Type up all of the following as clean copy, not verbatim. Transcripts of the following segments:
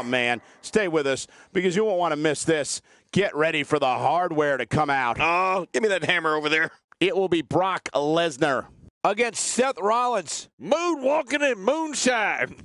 on, man. Stay with us because you won't want to miss this. Get ready for the hardware to come out. Oh, give me that hammer over there. It will be Brock Lesnar against Seth Rollins. Moonwalking in moonshine.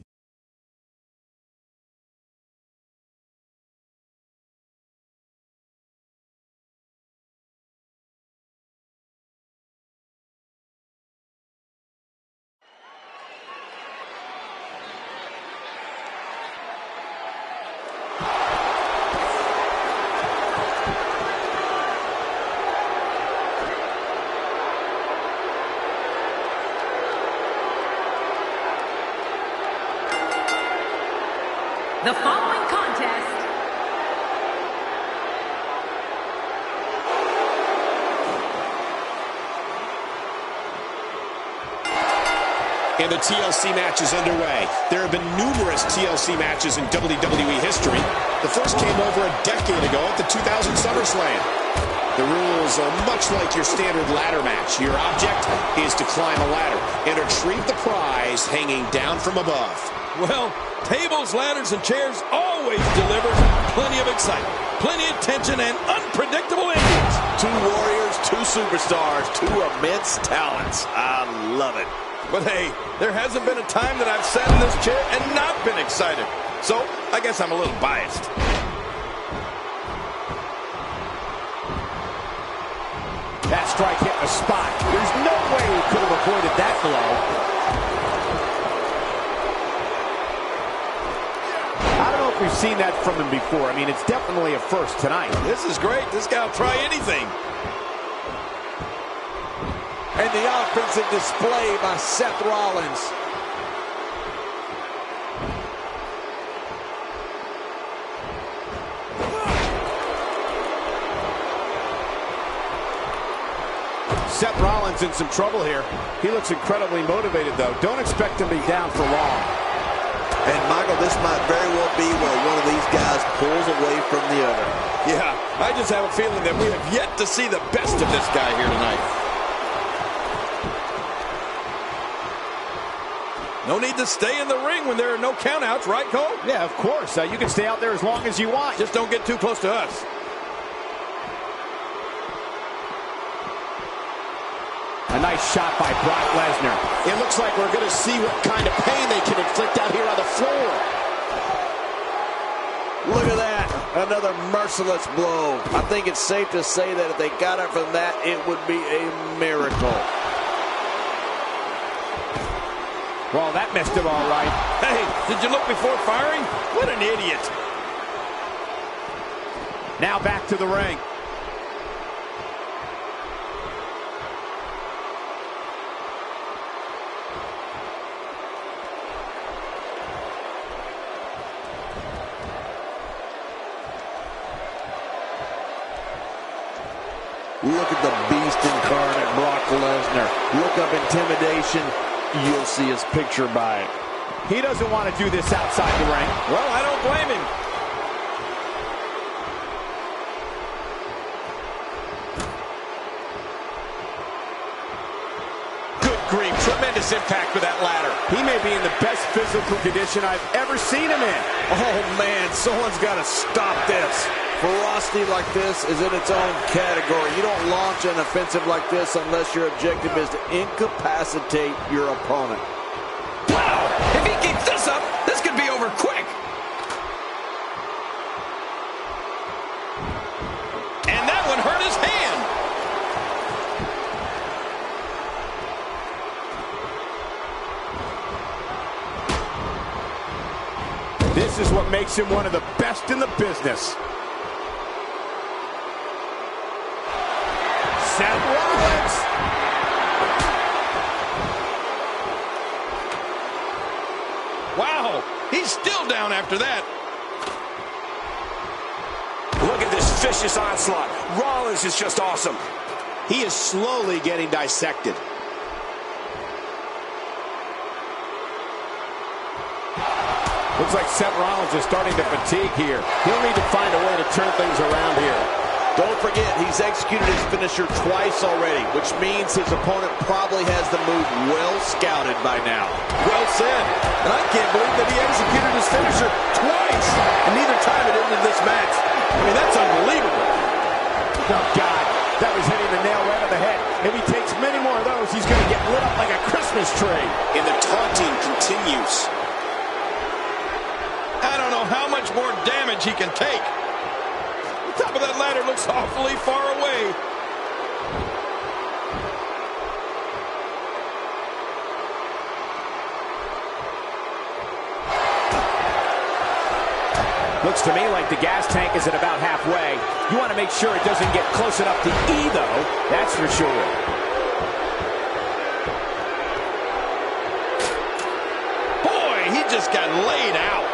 The following contest and the TLC match is underway. There have been numerous TLC matches in WWE history. The first came over a decade ago at the 2000 SummerSlam. The rules are much like your standard ladder match. Your object is to climb a ladder and retrieve the prize hanging down from above. Well, tables, ladders, and chairs always delivers plenty of excitement, plenty of tension, and unpredictable endings. Two warriors, two superstars, two immense talents. I love it. But hey, there hasn't been a time that I've sat in this chair and not been excited. So, I guess I'm a little biased. That strike hit the spot. There's no way he could have avoided that blow. I don't know if we've seen that from him before. I mean, it's definitely a first tonight. This is great. This guy will try anything. And the offensive display by Seth Rollins. Seth Rollins in some trouble here. He looks incredibly motivated, though. Don't expect him to be down for long. And, Michael, this might very well be where one of these guys pulls away from the other. Yeah, I just have a feeling that we have yet to see the best of this guy here tonight. No need to stay in the ring when there are no countouts, right, Cole? Yeah, of course. You can stay out there as long as you want. Just don't get too close to us. A nice shot by Brock Lesnar. It looks like we're going to see what kind of pain they can inflict out here on the floor. Look at that. Another merciless blow. I think it's safe to say that if they got it from that, it would be a miracle. Well, that missed him all right. Hey, did you look before firing? What an idiot. Now back to the ring. Look at the beast incarnate, Brock Lesnar. Look up intimidation. You'll see his picture by it. He doesn't want to do this outside the ring. Well, I don't blame him. Good grief, tremendous impact with that ladder. He may be in the best physical condition I've ever seen him in. Oh, man, someone's got to stop this. Ferocity like this is in its own category. You don't launch an offensive like this unless your objective is to incapacitate your opponent. Wow! If he keeps this up, this could be over quick. And that one hurt his hand. This is what makes him one of the best in the business. Seth Rollins. Wow, he's still down after that. Look at this vicious onslaught. Rollins is just awesome. He is slowly getting dissected. Looks like Seth Rollins is starting to fatigue here. He'll need to find a way to turn things around here. Don't forget, he's executed his finisher twice already, which means his opponent probably has the move well scouted by now. Well said. And I can't believe that he executed his finisher twice, and neither time it ended this match. I mean, that's unbelievable. Oh, God. That was hitting the nail right on the head. If he takes many more of those, he's going to get lit up like a Christmas tree. And the taunting continues. I don't know how much more damage he can take. The top of that ladder looks awfully far away. Looks to me like the gas tank is at about halfway. You want to make sure it doesn't get close enough to E, though. That's for sure. Boy, he just got laid out.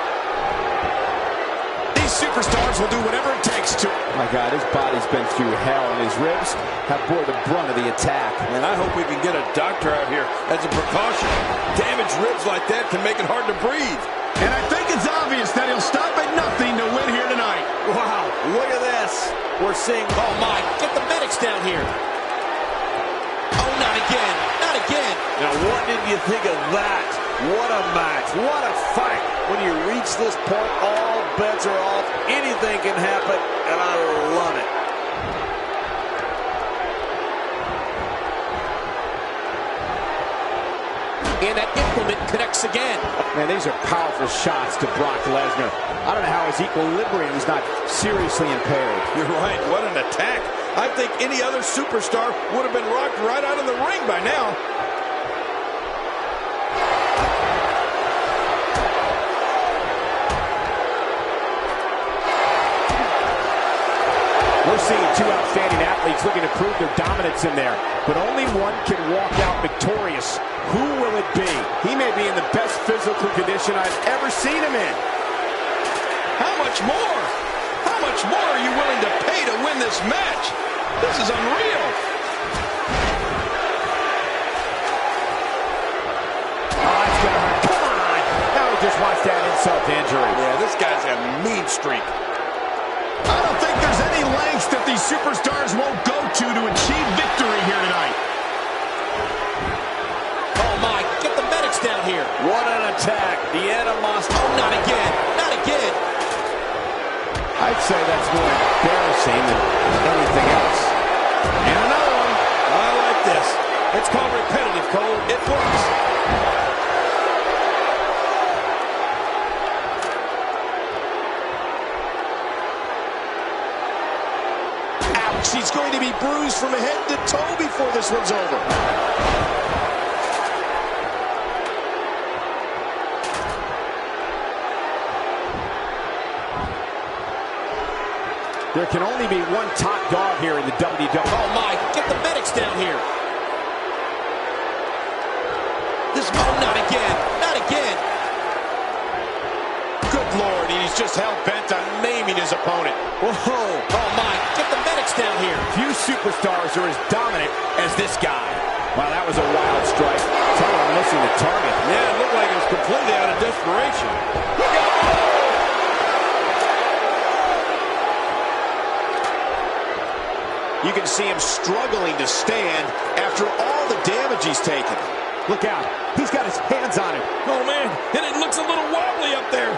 These superstars will do whatever it takes to... My God, his body's been through hell, and his ribs have bore the brunt of the attack. And I hope we can get a doctor out here as a precaution. Damaged ribs like that can make it hard to breathe. And I think it's obvious that he'll stop at nothing to win here tonight. Wow, look at this. We're seeing... Oh, my. Get the medics down here. Oh, not again. Not again. Now, what did you think of that? What a match. What a fight. When you reach this point, all bets are off. Anything can happen, and I love it. And that implement connects again. Man, these are powerful shots to Brock Lesnar. I don't know how his equilibrium is not seriously impaired. You're right. What an attack. I think any other superstar would have been rocked right out of the ring by now. We're seeing two outstanding athletes looking to prove their dominance in there, but only one can walk out victorious. Who will it be? He may be in the best physical condition I've ever seen him in. How much more? How much more are you willing to pay to win this match? This is unreal. Oh, that's going to hurt. Come on. Now we just watched that insult to injury. Yeah, this guy's a mean streak. I don't think there's any lengths that these superstars won't go to achieve victory here tonight. Oh, my. Get the medics down here. What an attack. The animosity. Oh, not again. Not again. I'd say that's more embarrassing than anything else. And another one. I like this. It's called repetitive, Cole. It works. Ouch, he's going to be bruised from head to toe before this one's over. There can only be one top dog here in the WWE. Oh, my. Get the medics down here. Oh, not again. Not again. Good Lord, he's just hell-bent on maiming his opponent. Whoa. Oh, my. Get the medics down here. Few superstars are as dominant as this guy. Wow, that was a wild strike. Tell him missing the target. Yeah, it looked like it was completely out of desperation. Look out! You can see him struggling to stand after all the damage he's taken. Look out. He's got his hands on it. Oh, man, and it looks a little wobbly up there.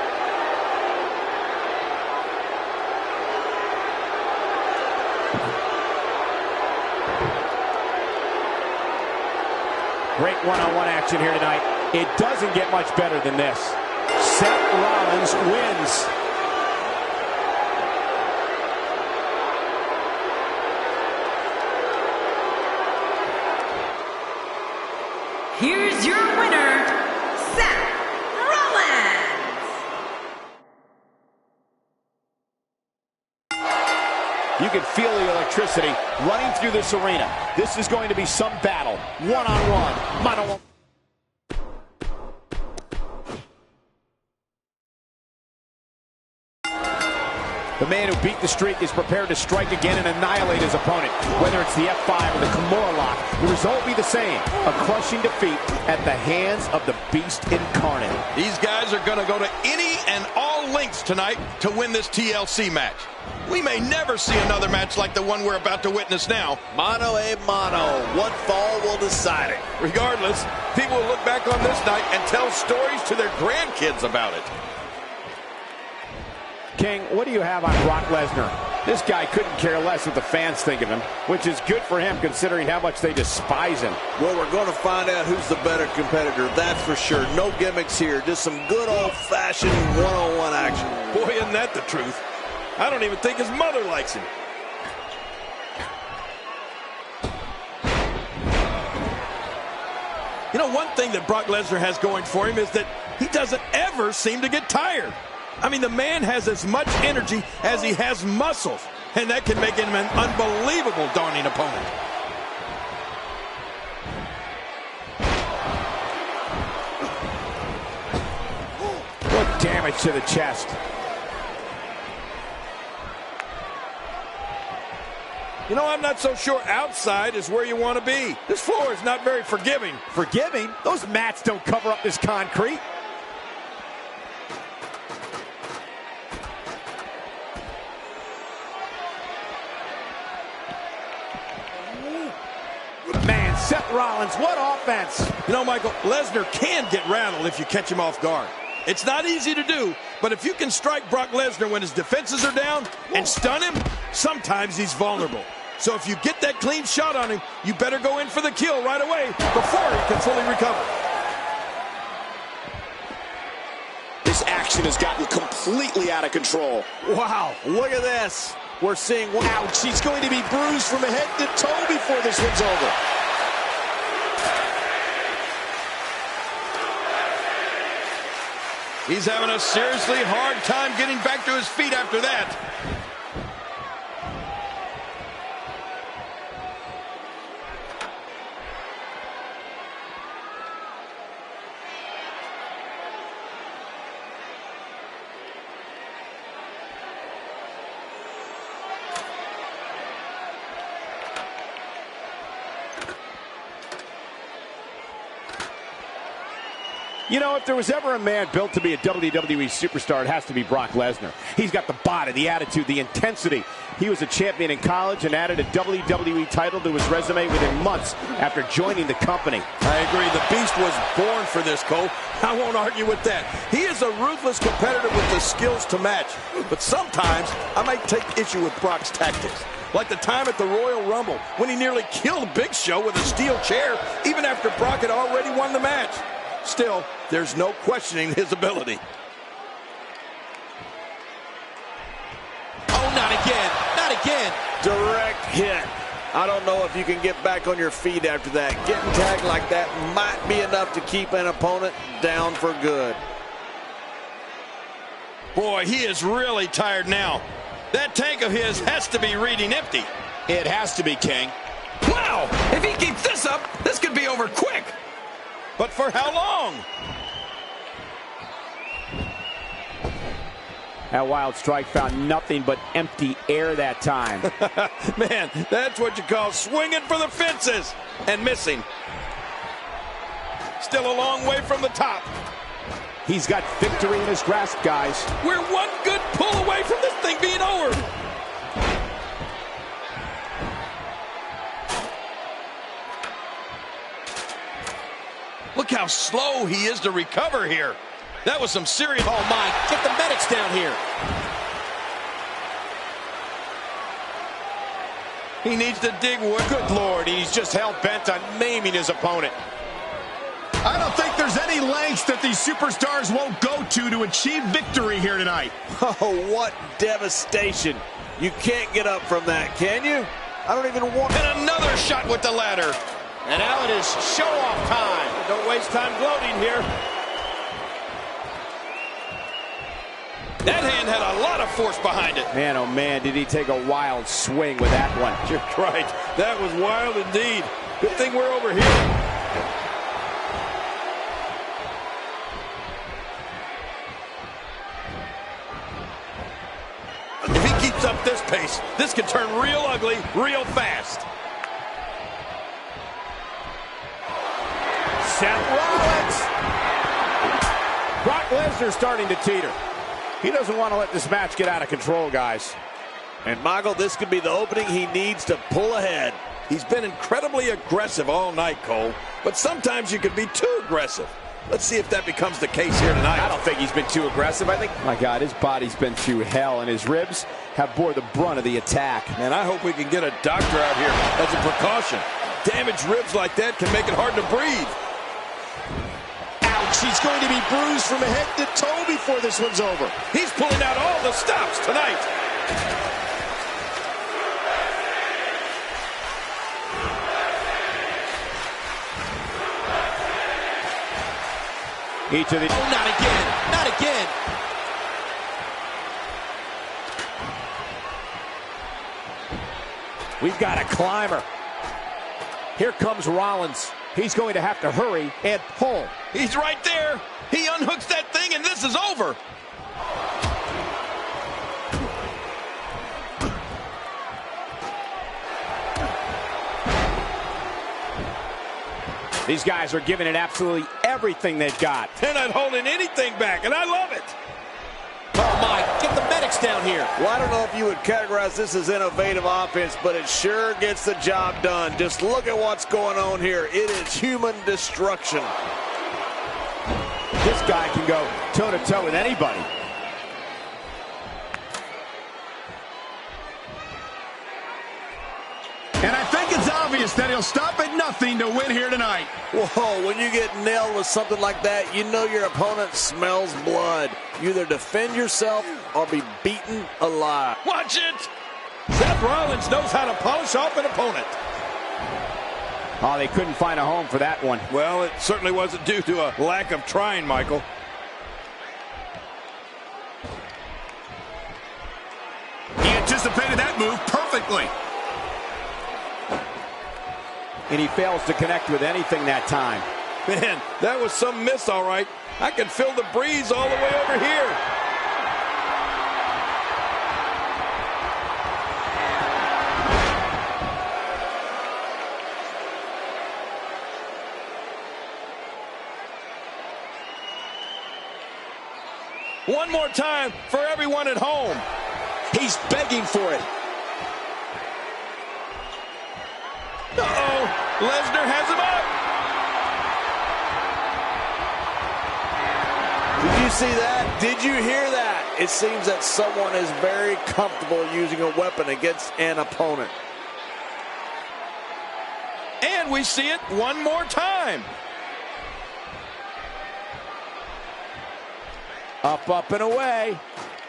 Great one-on-one action here tonight. It doesn't get much better than this. Seth Rollins wins. Here's your winner, Seth Rollins. You can feel the electricity running through this arena. This is going to be some battle. One-on-one. Mono-one. The man who beat the streak is prepared to strike again and annihilate his opponent. Whether it's the F5 or the Kimura lock, the result will be the same. A crushing defeat at the hands of the Beast incarnate. These guys are going to go to any and all lengths tonight to win this TLC match. We may never see another match like the one we're about to witness now. Mano a mano. One fall will decide it. Regardless, people will look back on this night and tell stories to their grandkids about it. King, what do you have on Brock Lesnar? This guy couldn't care less what the fans think of him, which is good for him considering how much they despise him. Well, we're going to find out who's the better competitor, that's for sure. No gimmicks here, just some good old-fashioned one-on-one action. Boy, isn't that the truth. I don't even think his mother likes him. You know, one thing that Brock Lesnar has going for him is that he doesn't ever seem to get tired. I mean, the man has as much energy as he has muscles, and that can make him an unbelievable daunting opponent. What damage to the chest. You know, I'm not so sure outside is where you want to be. This floor is not very forgiving. Forgiving? Those mats don't cover up this concrete. Man, Seth Rollins, what offense. You know, Michael, Lesnar can get rattled if you catch him off guard. It's not easy to do, but if you can strike Brock Lesnar when his defenses are down and stun him, sometimes he's vulnerable. So if you get that clean shot on him, you better go in for the kill right away before he can fully recover. This action has gotten completely out of control. Wow, look at this. We're seeing... Ouch, he's going to be bruised from head to toe before this one's over. He's having a seriously hard time getting back to his feet after that. You know, if there was ever a man built to be a WWE superstar, it has to be Brock Lesnar. He's got the body, the attitude, the intensity. He was a champion in college and added a WWE title to his resume within months after joining the company. I agree. The Beast was born for this, Cole. I won't argue with that. He is a ruthless competitor with the skills to match. But sometimes I might take issue with Brock's tactics. Like the time at the Royal Rumble when he nearly killed Big Show with a steel chair even after Brock had already won the match. Still, there's no questioning his ability. Oh, not again. Not again. Direct hit. I don't know if you can get back on your feet after that. Getting tagged like that might be enough to keep an opponent down for good. Boy, he is really tired now. That tank of his has to be reading empty. It has to be, King. Wow! If he keeps this up, this could be over quick. But for how long? That wild strike found nothing but empty air that time. Man, that's what you call swinging for the fences and missing. Still a long way from the top. He's got victory in his grasp, guys. We're one good pull away from this thing being over. Look how slow he is to recover here. That was some serious... Oh, my. Get the medics down here. He needs to dig wood. Good Lord, he's just hell-bent on maiming his opponent. I don't think there's any lengths that these superstars won't go to achieve victory here tonight. Oh, what devastation. You can't get up from that, can you? I don't even want... And another shot with the ladder. And now it is show-off time. Don't waste time gloating here. That hand had a lot of force behind it. Man, oh man, did he take a wild swing with that one. You're right. That was wild indeed. Good thing we're over here. If he this pace, this could turn real ugly real fast. Seth Rollins. Brock Lesnar starting to teeter. He doesn't want to let this match get out of control, guys. And Michael, this could be the opening he needs to pull ahead. He's been incredibly aggressive all night, Cole, but sometimes you can be too aggressive. Let's see if that becomes the case here tonight. I don't think he's been too aggressive. I think, my God, his body's been through hell, and his ribs have bore the brunt of the attack. Man, I hope we can get a doctor out here as a precaution. Damaged ribs like that can make it hard to breathe. Ouch, he's going to be bruised from head to toe before this one's over. He's pulling out all the stops tonight. Each of the... Oh, not again. Not again. We've got a climber. Here comes Rollins. He's going to have to hurry and pull. He's right there. He unhooks that thing, and this is over. These guys are giving it absolutely everything they've got. They're not holding anything back, and I love it. Oh, my. Get the medics down here. Well, I don't know if you would categorize this as innovative offense, but it sure gets the job done. Just look at what's going on here. It is human destruction. This guy can go toe-to-toe with anybody. And I think it's obvious that he'll stop at nothing to win here tonight. Whoa, when you get nailed with something like that, you know your opponent smells blood. You either defend yourself or be beaten alive. Watch it. Seth Rollins knows how to polish off an opponent. Oh, they couldn't find a home for that one. Well, it certainly wasn't due to a lack of trying, Michael. He anticipated that move perfectly. And he fails to connect with anything that time. Man, that was some miss, all right. I can feel the breeze all the way over here. One more time for everyone at home. He's begging for it. Uh-oh. Lesnar has him up. Did you see that? Did you hear that? It seems that someone is very comfortable using a weapon against an opponent. And we see it one more time. Up, up, and away.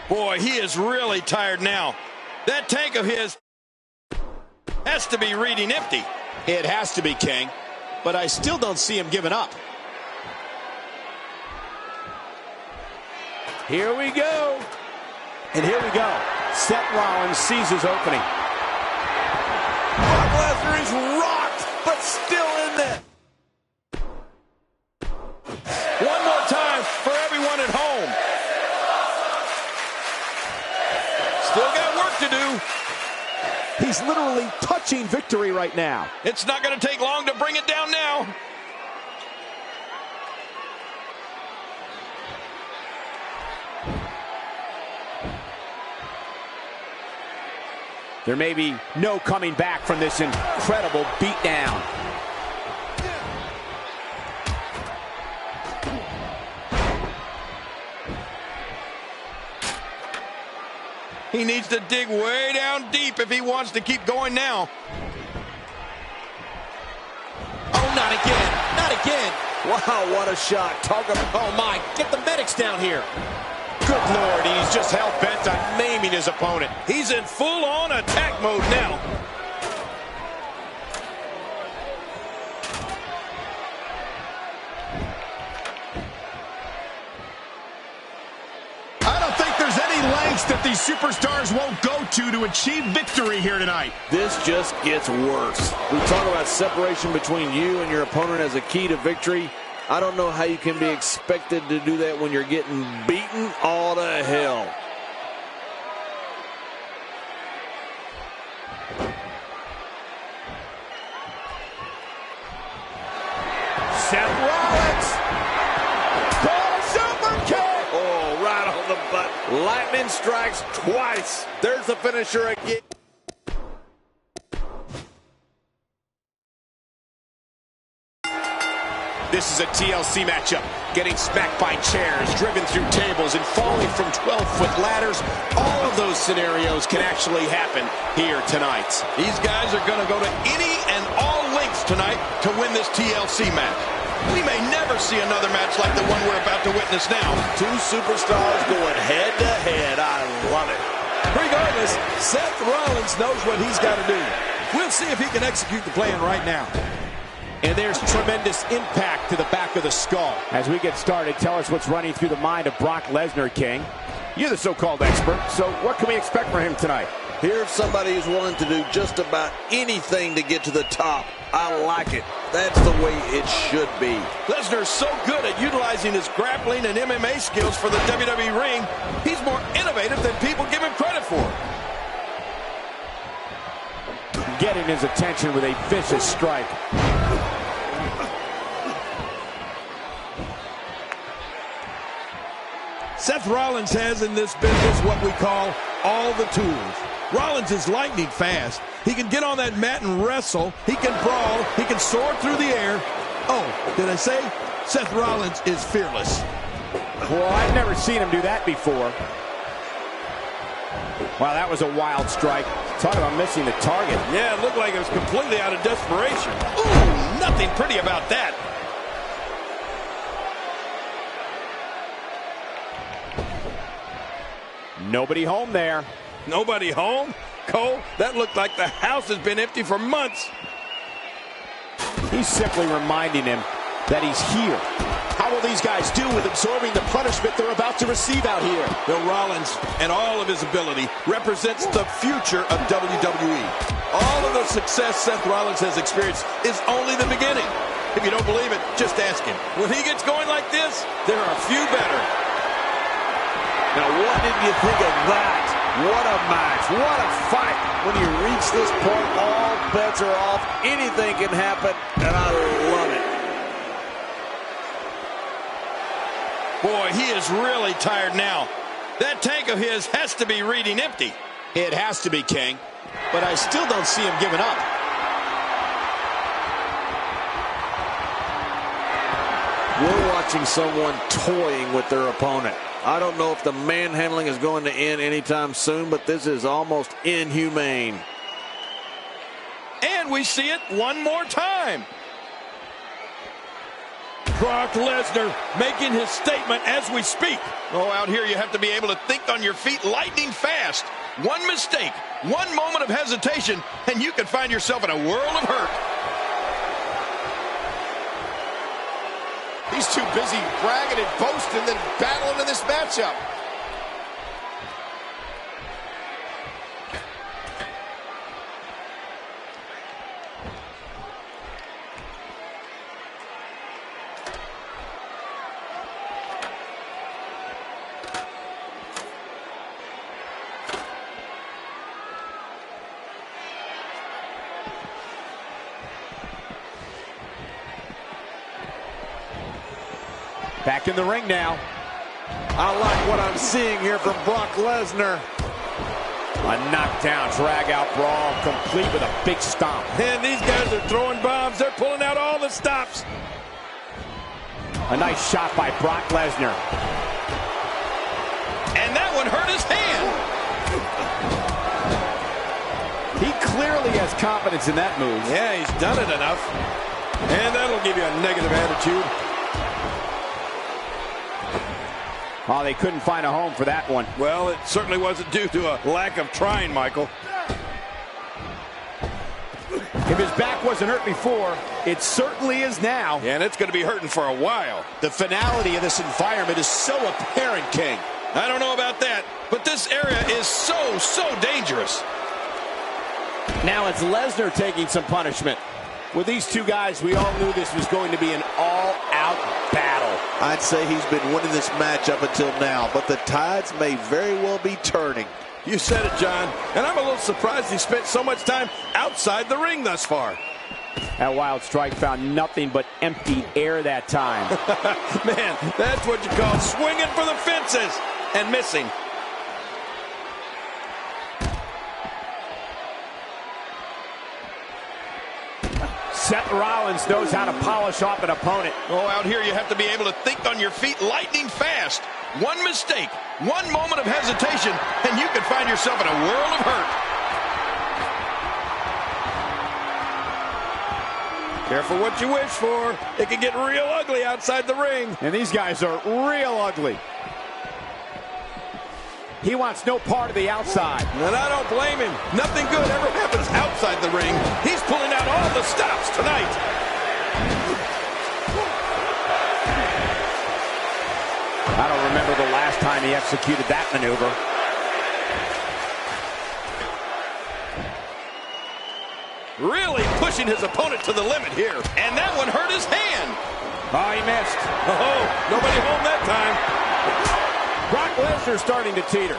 Boy, he is really tired now. That tank of his has to be reading empty. It has to be, King. But I still don't see him giving up. Here we go. And here we go. Seth Rollins sees his opening. Brock Lesnar is rocked, but still in there. One more time for everyone at home. Still got work to do. He's literally touching victory right now. It's not going to take long to bring it down now. There may be no coming back from this incredible beatdown. He needs to dig way down deep if he wants to keep going now. Oh, not again. Not again. Wow, what a shot. Talk about... Oh, my. Get the medics down here. Good Lord, he's just hell-bent on maiming his opponent. He's in full-on attack mode now. I don't think there's any lengths that these superstars won't go to achieve victory here tonight. This just gets worse. We talk about separation between you and your opponent as a key to victory. I don't know how you can be expected to do that when you're getting beaten all to hell. Seth Rollins. Super kick. Oh, right on the button. Lightning strikes twice. There's the finisher again. This is a TLC matchup. Getting smacked by chairs, driven through tables, and falling from 12-foot ladders. All of those scenarios can actually happen here tonight. These guys are going to go to any and all lengths tonight to win this TLC match. We may never see another match like the one we're about to witness now. Two superstars going head-to-head. I love it. Regardless, Seth Rollins knows what he's got to do. We'll see if he can execute the plan right now. And there's tremendous impact to the back of the skull. As we get started, tell us what's running through the mind of Brock Lesnar, King. You're the so-called expert, so what can we expect from him tonight? Here's somebody who's willing to do just about anything to get to the top. I like it. That's the way it should be. Lesnar's so good at utilizing his grappling and MMA skills for the WWE ring, he's more innovative than people give him credit for. Getting his attention with a vicious strike. Seth Rollins has in this business what we call all the tools. Rollins is lightning fast. He can get on that mat and wrestle. He can brawl. He can soar through the air. Oh, did I say? Seth Rollins is fearless. Well, I've never seen him do that before. Wow, that was a wild strike. Talk about missing the target. Yeah, it looked like it was completely out of desperation. Ooh, nothing pretty about that. Nobody home there. Nobody home? Cole, that looked like the house has been empty for months. He's simply reminding him that he's here. How will these guys do with absorbing the punishment they're about to receive out here? Bill Rollins and all of his ability represents the future of WWE. All of the success Seth Rollins has experienced is only the beginning. If you don't believe it, just ask him. When he gets going like this, there are few better. Now, what did you think of that? What a match. What a fight. When you reach this point, all bets are off. Anything can happen, and I love it. Boy, he is really tired now. That tank of his has to be reading empty. It has to be, King. But I still don't see him giving up. We're watching someone toying with their opponent. I don't know if the manhandling is going to end anytime soon, but this is almost inhumane. And we see it one more time. Brock Lesnar making his statement as we speak. Oh, out here you have to be able to think on your feet lightning fast. One mistake, one moment of hesitation, and you can find yourself in a world of hurt. He's too busy bragging and boasting than battling in this matchup. Back in the ring now. I like what I'm seeing here from Brock Lesnar. A knockdown, drag-out brawl, complete with a big stomp. And these guys are throwing bombs. They're pulling out all the stops. A nice shot by Brock Lesnar. And that one hurt his hand. He clearly has confidence in that move. Yeah, he's done it enough. And that'll give you a negative attitude. Oh, they couldn't find a home for that one. Well, it certainly wasn't due to a lack of trying, Michael. If his back wasn't hurt before, it certainly is now. Yeah, and it's going to be hurting for a while. The finality of this environment is so apparent, King. I don't know about that, but this area is so dangerous. Now it's Lesnar taking some punishment. With these two guys, we all knew this was going to be an all-out battle. I'd say he's been winning this match up until now, but the tides may very well be turning. You said it, John, and I'm a little surprised he spent so much time outside the ring thus far. That wild strike found nothing but empty air that time. Man, that's what you call swinging for the fences and missing. Seth Rollins knows how to polish off an opponent. Oh, out here you have to be able to think on your feet lightning fast. One mistake, one moment of hesitation, and you could find yourself in a world of hurt. Careful what you wish for. It can get real ugly outside the ring. And these guys are real ugly. He wants no part of the outside. And I don't blame him. Nothing good ever happens outside the ring. He's pulling out all the stops tonight. I don't remember the last time he executed that maneuver. Really pushing his opponent to the limit here. And that one hurt his hand. Oh, he missed. Oh, nobody home that time. Brock Lesnar starting to teeter.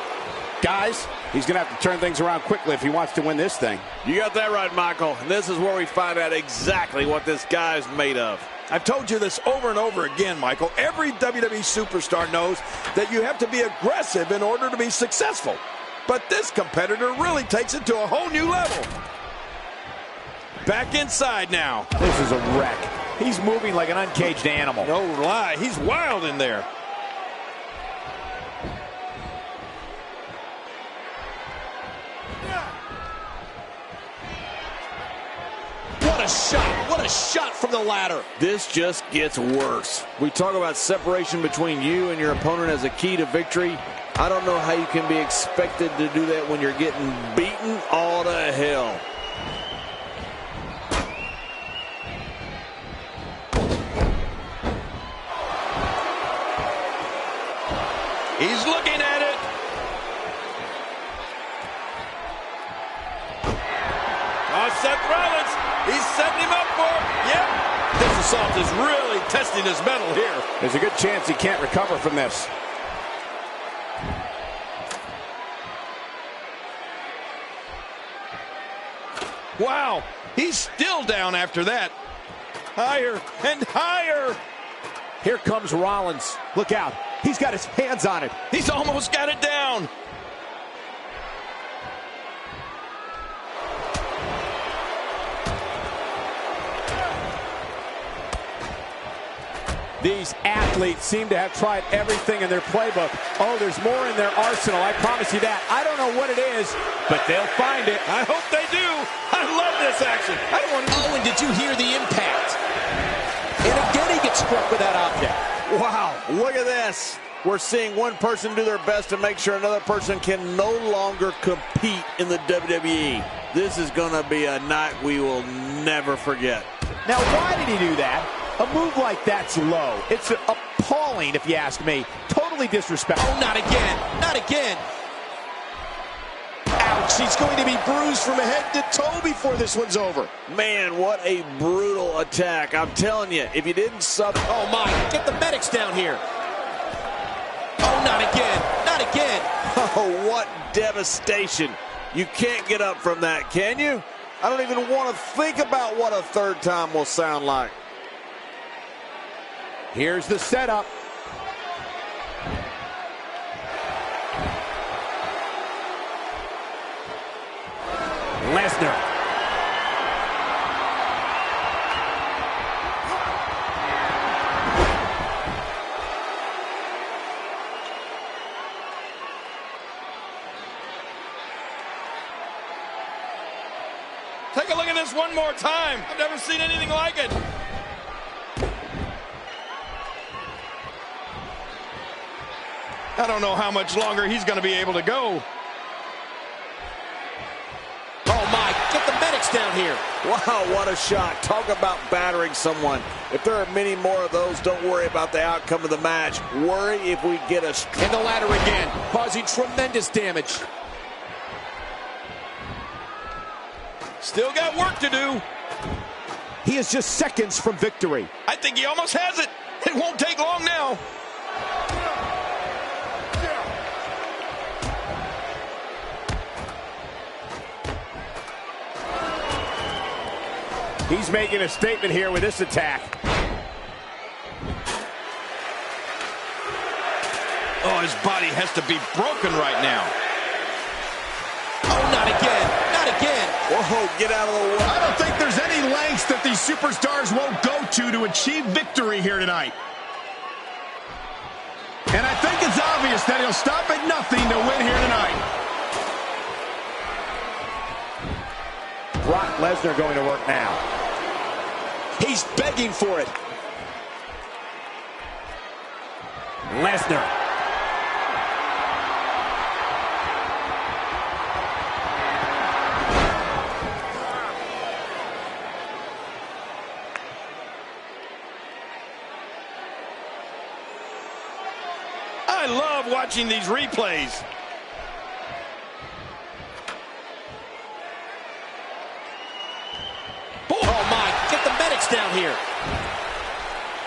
Guys, he's going to have to turn things around quickly if he wants to win this thing. You got that right, Michael. And this is where we find out exactly what this guy's made of. I've told you this over and over again, Michael. Every WWE superstar knows that you have to be aggressive in order to be successful. But this competitor really takes it to a whole new level. Back inside now. This is a wreck. He's moving like an uncaged animal. No lie, he's wild in there. What a shot. What a shot from the ladder. This just gets worse. We talk about separation between you and your opponent as a key to victory. I don't know how you can be expected to do that when you're getting beaten all to hell. He's looking at it. Oh, Seth Rollins. He's setting him up for it. Yep. This assault is really testing his mettle here. There's a good chance he can't recover from this. Wow. He's still down after that. Higher and higher. Here comes Rollins. Look out. He's got his hands on it. He's almost got it down. These athletes seem to have tried everything in their playbook. Oh, there's more in their arsenal. I promise you that. I don't know what it is, but they'll find it. I hope they do. I love this action. I don't want to... Oh, and did you hear the impact? And again, he gets struck with that object. Wow, look at this. We're seeing one person do their best to make sure another person can no longer compete in the WWE. This is going to be a night we will never forget. Now, why did he do that? A move like that's low. It's appalling, if you ask me. Totally disrespectful. Oh, not again. Not again. Ouch. He's going to be bruised from head to toe before this one's over. Man, what a brutal attack. I'm telling you, if you didn't suffer... Oh, my. Get the medics down here. Oh, not again. Not again. Oh, what devastation. You can't get up from that, can you? I don't even want to think about what a third time will sound like. Here's the setup. Lesnar. Take a look at this one more time. I've never seen anything like it. I don't know how much longer he's going to be able to go. Oh, my. Get the medics down here. Wow, what a shot. Talk about battering someone. If there are many more of those, don't worry about the outcome of the match. Worry if we get a... And the ladder again, causing tremendous damage. Still got work to do. He is just seconds from victory. I think he almost has it. It won't take long now. He's making a statement here with this attack. Oh, his body has to be broken right now. Oh, not again. Not again. Whoa, get out of the way. I don't think there's any lengths that these superstars won't go to achieve victory here tonight. And I think it's obvious that he'll stop at nothing to win here tonight. Brock Lesnar going to work now. He's begging for it. Lesnar. I love watching these replays. Oh, my. Get the medics down here.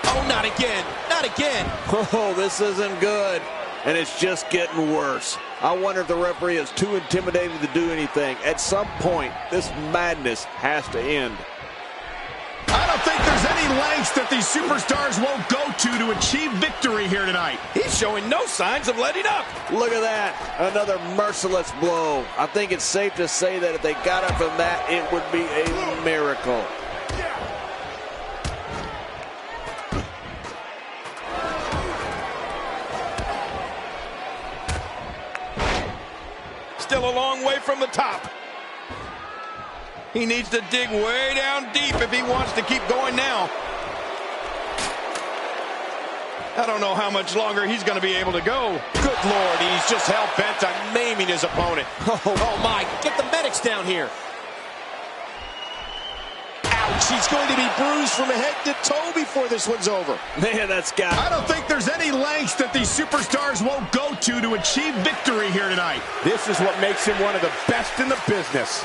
Oh, not again. Not again. Oh, this isn't good. And it's just getting worse. I wonder if the referee is too intimidated to do anything. At some point, this madness has to end. I don't think there's any lengths that these superstars won't go to achieve victory here tonight. He's showing no signs of letting up. Look at that. Another merciless blow. I think it's safe to say that if they got up from that, it would be a miracle. Still a long way from the top. He needs to dig way down deep if he wants to keep going now. I don't know how much longer he's going to be able to go. Good Lord, he's just hell-bent on maiming his opponent. Oh, my. Get the medics down here. Ouch, he's going to be bruised from head to toe before this one's over. Man, that's got... I don't think there's any lengths that these superstars won't go to achieve victory here tonight. This is what makes him one of the best in the business.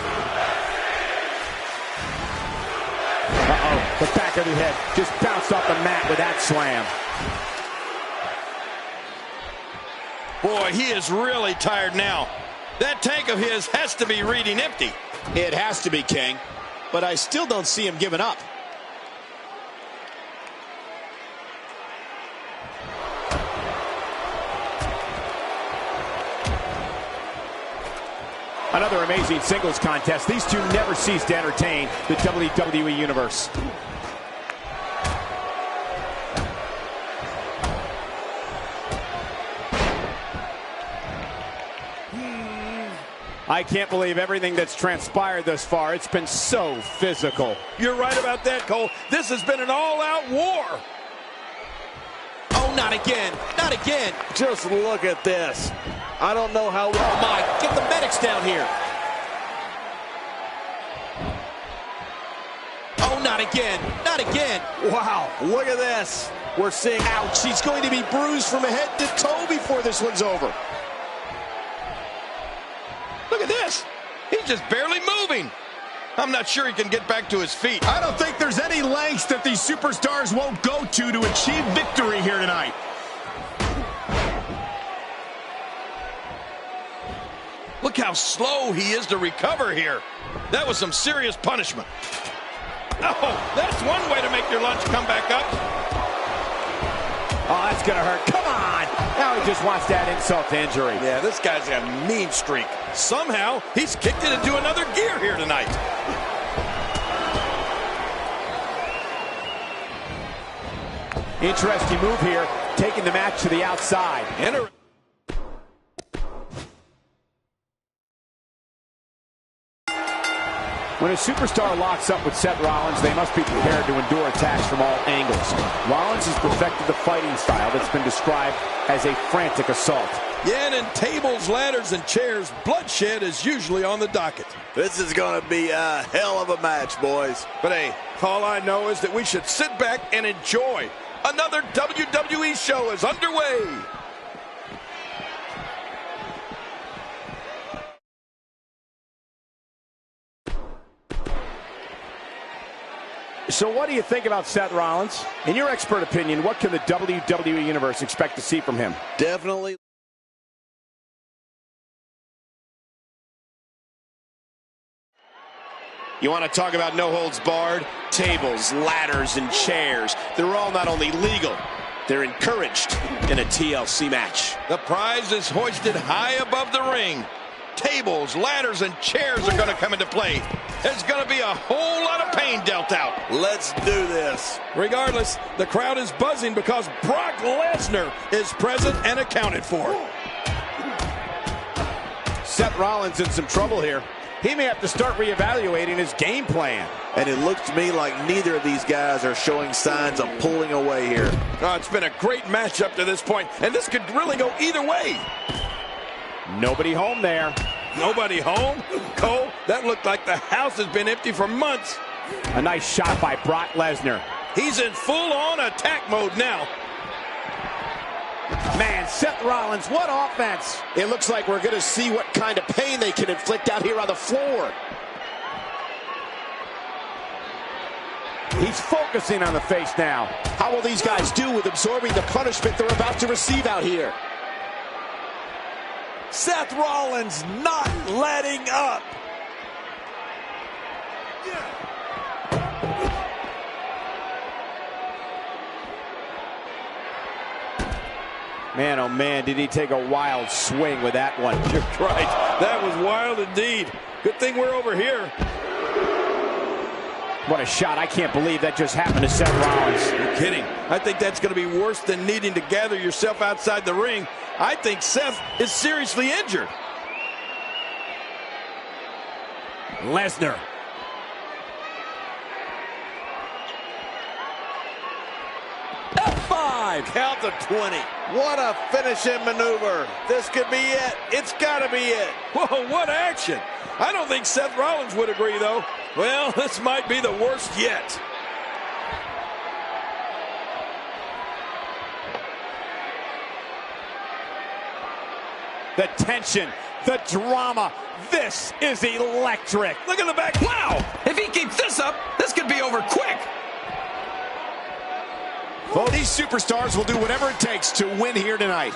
Uh-oh, the back of the head just bounced off the mat with that slam. Boy, he is really tired now. That tank of his has to be reading empty. It has to be, King. But I still don't see him giving up. Another amazing singles contest. These two never cease to entertain the WWE Universe. I can't believe everything that's transpired thus far. It's been so physical. You're right about that, Cole. This has been an all-out war. Oh, not again. Not again. Just look at this. I don't know how... Oh, my. Get the medics down here. Oh, not again. Not again. Wow, look at this. We're seeing... Ouch, he's going to be bruised from head to toe before this one's over. Look at this. He's just barely moving. I'm not sure he can get back to his feet. I don't think there's any lengths that these superstars won't go to achieve victory here tonight. Look how slow he is to recover here. That was some serious punishment. Oh, that's one way to make your lunch come back up. Oh, that's going to hurt. Come on. Now he just wants that insult to injury. Yeah, this guy's got a mean streak. Somehow, he's kicked it into another gear here tonight. Interesting move here, taking the match to the outside. When a superstar locks up with Seth Rollins, they must be prepared to endure attacks from all angles. Rollins has perfected the fighting style that's been described as a frantic assault. Yeah, and in tables, ladders, and chairs, bloodshed is usually on the docket. This is going to be a hell of a match, boys. But hey, all I know is that we should sit back and enjoy. Another WWE show is underway. So what do you think about Seth Rollins? In your expert opinion, what can the WWE Universe expect to see from him? Definitely. You want to talk about no holds barred? Tables, ladders, and chairs. They're all not only legal, they're encouraged in a TLC match. The prize is hoisted high above the ring. Tables, ladders, and chairs are going to come into play. There's going to be a whole lot of pain dealt out. Let's do this. Regardless, the crowd is buzzing because Brock Lesnar is present and accounted for. Seth Rollins in some trouble here. He may have to start reevaluating his game plan. And it looks to me like neither of these guys are showing signs of pulling away here. Oh, it's been a great match up to this point, and this could really go either way. Nobody home there. Nobody home? Cole, that looked like the house has been empty for months. A nice shot by Brock Lesnar. He's in full-on attack mode now. Man, Seth Rollins, what offense. It looks like we're going to see what kind of pain they can inflict out here on the floor. He's focusing on the face now. How will these guys do with absorbing the punishment they're about to receive out here? Seth Rollins not letting up. Man, oh man, did he take a wild swing with that one. You're right. That was wild indeed. Good thing we're over here. What a shot. I can't believe that just happened to Seth Rollins. You're kidding. I think that's going to be worse than needing to gather yourself outside the ring. I think Seth is seriously injured. Lesnar. F5. Count to 20. What a finishing maneuver. This could be it. It's got to be it. Whoa, what action. I don't think Seth Rollins would agree, though. Well, this might be the worst yet. The tension, the drama. This is electric. Look at the back. Wow! If he keeps this up, this could be over quick. Well, these superstars will do whatever it takes to win here tonight.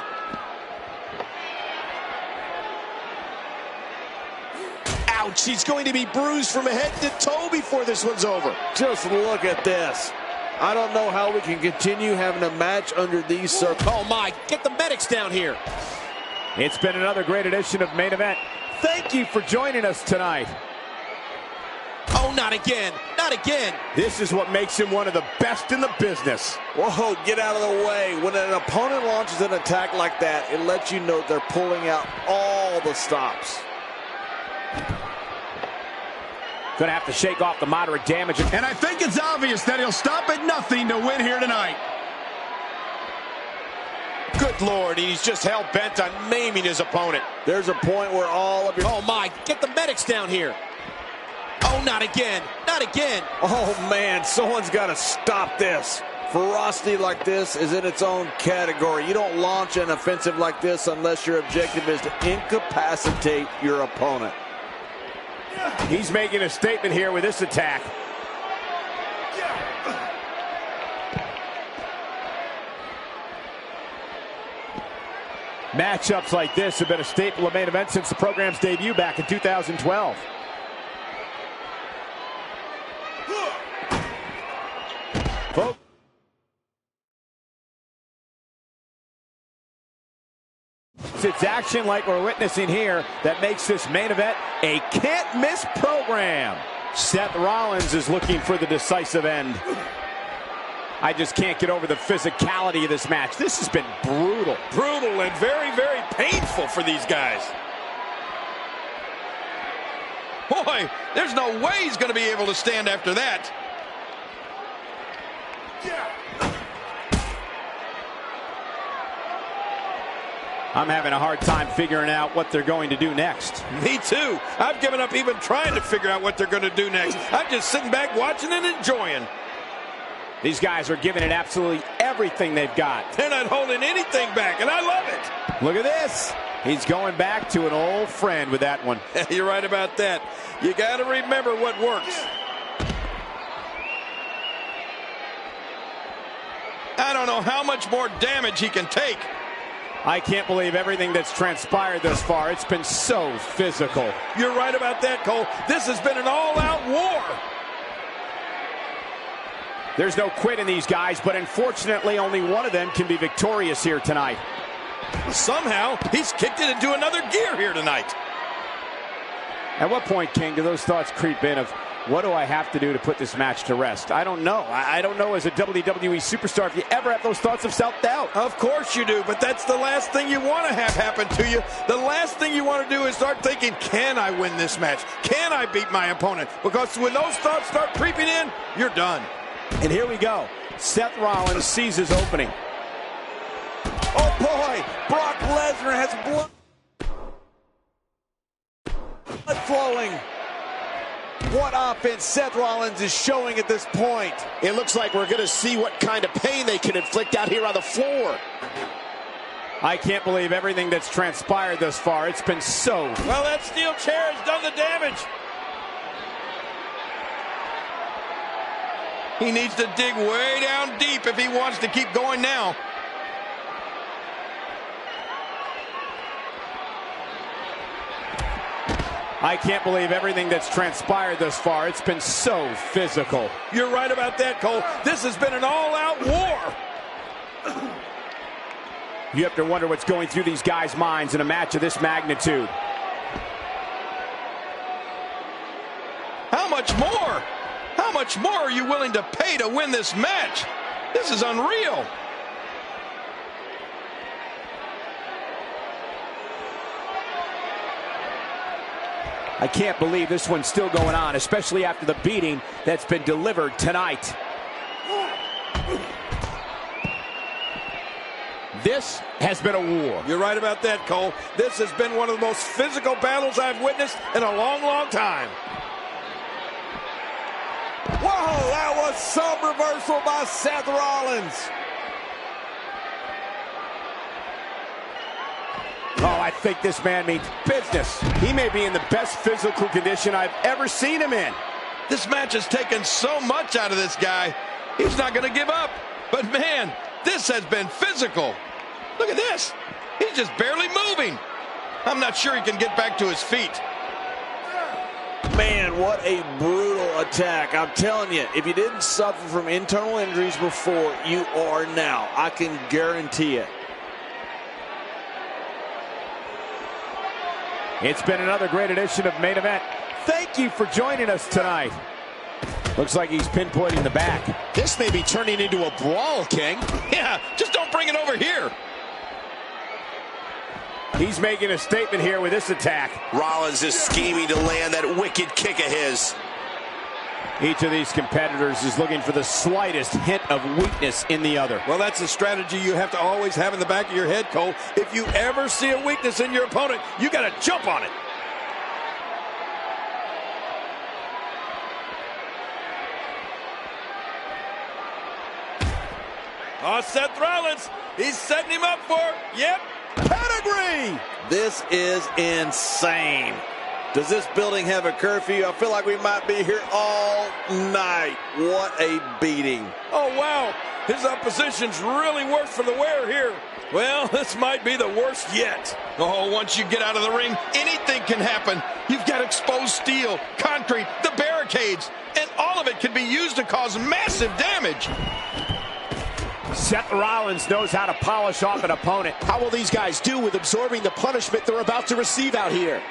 Ouch, he's going to be bruised from head to toe before this one's over. Just look at this. I don't know how we can continue having a match under these circumstances. Oh my, get the medics down here. It's been another great edition of Main Event. Thank you for joining us tonight. Oh, not again, not again. This is what makes him one of the best in the business. Whoa, get out of the way. When an opponent launches an attack like that, it lets you know they're pulling out all the stops. Gonna have to shake off the moderate damage. And I think it's obvious that he'll stop at nothing to win here tonight. Good Lord, he's just hell-bent on maiming his opponent. There's a point where all of your... Oh my, get the medics down here. Oh, not again, not again. Oh man, someone's got to stop this. Ferocity like this is in its own category. You don't launch an offensive like this unless your objective is to incapacitate your opponent. He's making a statement here with this attack. Matchups like this have been a staple of Main Event since the program's debut back in 2012. Folks, it's action like we're witnessing here that makes this Main Event a can't-miss program. Seth Rollins is looking for the decisive end. I just can't get over the physicality of this match. This has been brutal. Brutal and very, very painful for these guys. Boy, there's no way he's going to be able to stand after that. I'm having a hard time figuring out what they're going to do next. Me too. I've given up even trying to figure out what they're going to do next. I'm just sitting back watching and enjoying. These guys are giving it absolutely everything they've got. They're not holding anything back, and I love it. Look at this. He's going back to an old friend with that one. You're right about that. You got to remember what works. I don't know how much more damage he can take. I can't believe everything that's transpired thus far. It's been so physical. You're right about that, Cole. This has been an all-out war. There's no quit in these guys, but unfortunately only one of them can be victorious here tonight. Somehow, he's kicked it into another gear here tonight. At what point, King, do those thoughts creep in of, what do I have to do to put this match to rest? I don't know. I don't know as a WWE superstar if you ever have those thoughts of self-doubt. Of course you do, but that's the last thing you want to have happen to you. The last thing you want to do is start thinking, can I win this match? Can I beat my opponent? Because when those thoughts start creeping in, you're done. And here we go. Seth Rollins sees his opening. Oh boy, Brock Lesnar has blood flowing. What offense Seth Rollins is showing at this point. It looks like we're going to see what kind of pain they can inflict out here on the floor. I can't believe everything that's transpired thus far. It's been so... Well, that steel chair has done the damage. He needs to dig way down deep if he wants to keep going now. I can't believe everything that's transpired thus far. It's been so physical. You're right about that, Cole. This has been an all-out war. You have to wonder what's going through these guys' minds in a match of this magnitude. How much more? How much more are you willing to pay to win this match? This is unreal. I can't believe this one's still going on, especially after the beating that's been delivered tonight. This has been a war. You're right about that, Cole. This has been one of the most physical battles I've witnessed in a long, long time. Whoa, that was some reversal by Seth Rollins. Oh, I think this man means business. He may be in the best physical condition I've ever seen him in. This match has taken so much out of this guy. He's not going to give up. But man, this has been physical. Look at this. He's just barely moving. I'm not sure he can get back to his feet. Man, what a brutal attack. I'm telling you, if you didn't suffer from internal injuries before, you are now. I can guarantee it. It's been another great edition of Main Event. Thank you for joining us tonight. Looks like he's pinpointing the back. This may be turning into a brawl, King. Yeah, just don't bring it over here. He's making a statement here with this attack. Rollins is scheming to land that wicked kick of his. Each of these competitors is looking for the slightest hint of weakness in the other. Well, that's a strategy you have to always have in the back of your head, Cole. If you ever see a weakness in your opponent, you got to jump on it. Oh, Seth Rollins, he's setting him up for, yep, pedigree. This is insane. Does this building have a curfew? I feel like we might be here all night. What a beating. Oh, wow. His opposition's really worse for the wear here. Well, this might be the worst yet. Oh, once you get out of the ring, anything can happen. You've got exposed steel, concrete, the barricades, and all of it can be used to cause massive damage. Seth Rollins knows how to polish off an opponent. How will these guys do with absorbing the punishment they're about to receive out here?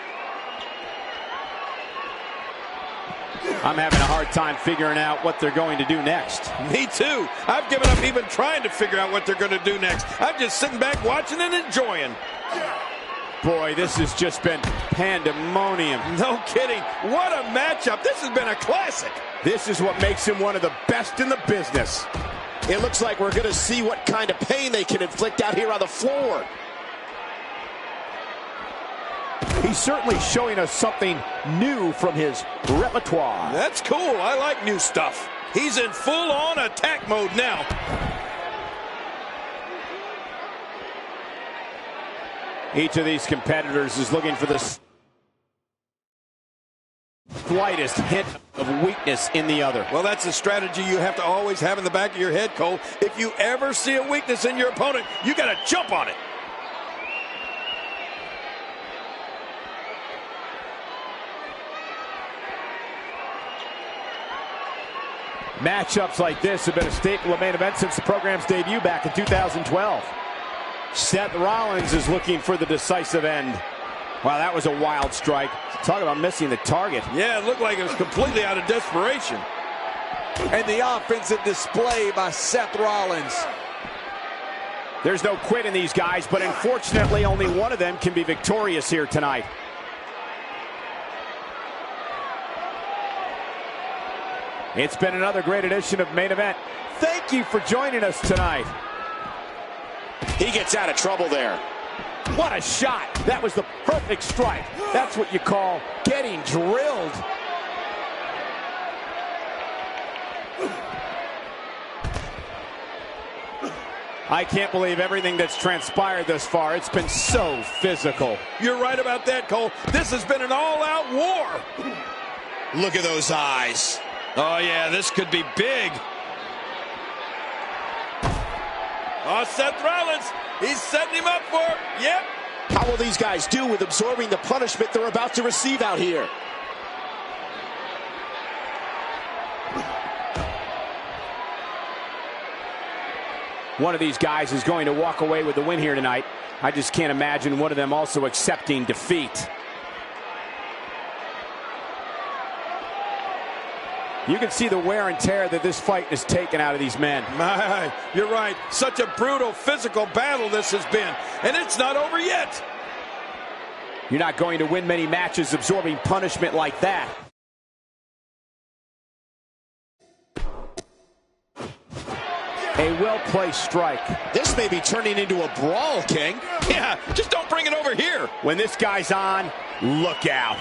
I'm having a hard time figuring out what they're going to do next. Me too. I've given up even trying to figure out what they're going to do next. I'm just sitting back watching and enjoying. Boy, this has just been pandemonium. No kidding. What a matchup. This has been a classic. This is what makes him one of the best in the business. It looks like we're going to see what kind of pain they can inflict out here on the floor. He's certainly showing us something new from his repertoire. That's cool. I like new stuff. He's in full-on attack mode now. Each of these competitors is looking for the slightest hint of weakness in the other. Well, that's a strategy you have to always have in the back of your head, Cole. If you ever see a weakness in your opponent, you got to jump on it. Matchups like this have been a staple of main event since the program's debut back in 2012. Seth Rollins is looking for the decisive end. Wow, that was a wild strike. Talk about missing the target. Yeah, it looked like it was completely out of desperation. And the offensive display by Seth Rollins. There's no quit in these guys, but unfortunately only one of them can be victorious here tonight. It's been another great edition of Main Event. Thank you for joining us tonight. He gets out of trouble there. What a shot. That was the perfect strike. That's what you call getting drilled. I can't believe everything that's transpired thus far. It's been so physical. You're right about that, Cole. This has been an all-out war. Look at those eyes. Oh, yeah, this could be big. Oh, Seth Rollins, he's setting him up for it. Yep. How will these guys do with absorbing the punishment they're about to receive out here? One of these guys is going to walk away with the win here tonight. I just can't imagine one of them also accepting defeat. You can see the wear and tear that this fight has taken out of these men. My, you're right. Such a brutal physical battle this has been. And it's not over yet. You're not going to win many matches absorbing punishment like that. A well-placed strike. This may be turning into a brawl, King. Yeah, just don't bring it over here. When this guy's on, look out.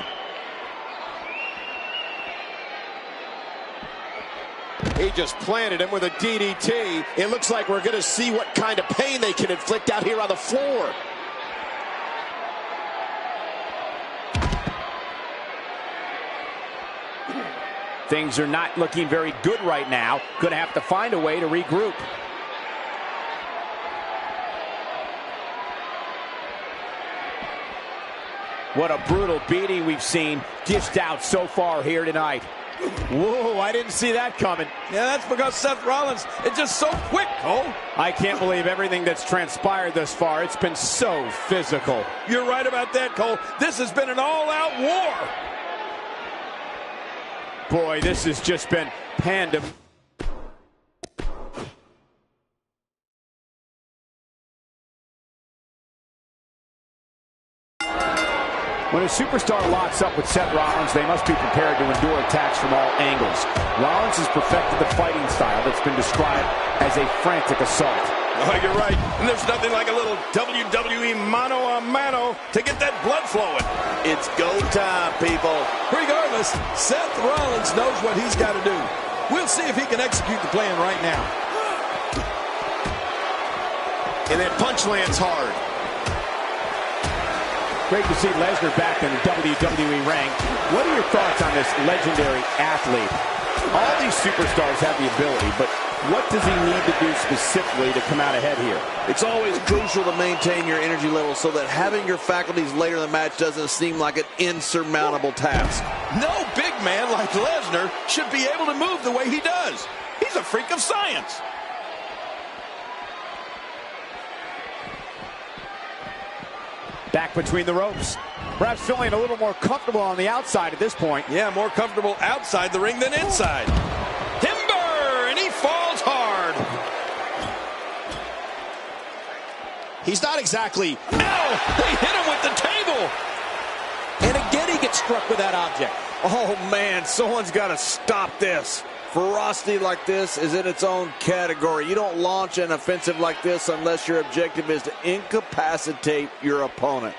He just planted him with a DDT. It looks like we're going to see what kind of pain they can inflict out here on the floor. Things are not looking very good right now. Going to have to find a way to regroup. What a brutal beating we've seen dished out so far here tonight. Whoa, I didn't see that coming. Yeah, that's because Seth Rollins is just so quick, Cole. I can't believe everything that's transpired thus far. It's been so physical. You're right about that, Cole. This has been an all-out war. Boy, this has just been pandemonium. When a superstar locks up with Seth Rollins, they must be prepared to endure attacks from all angles. Rollins has perfected the fighting style that's been described as a frantic assault. Oh, you're right. And there's nothing like a little WWE mano-a-mano to get that blood flowing. It's go time, people. Regardless, Seth Rollins knows what he's got to do. We'll see if he can execute the plan right now. And that punch lands hard. Great to see Lesnar back in the WWE ring. What are your thoughts on this legendary athlete? All these superstars have the ability, but what does he need to do specifically to come out ahead here? It's always crucial to maintain your energy level so that having your faculties later in the match doesn't seem like an insurmountable task. No big man like Lesnar should be able to move the way he does. He's a freak of science. Back between the ropes. Perhaps feeling a little more comfortable on the outside at this point. Yeah, more comfortable outside the ring than inside. Timber, and he falls hard. He's not exactly... No, they hit him with the table. And again, he gets struck with that object. Oh, man, someone's got to stop this. Ferocity like this is in its own category. You don't launch an offensive like this unless your objective is to incapacitate your opponent.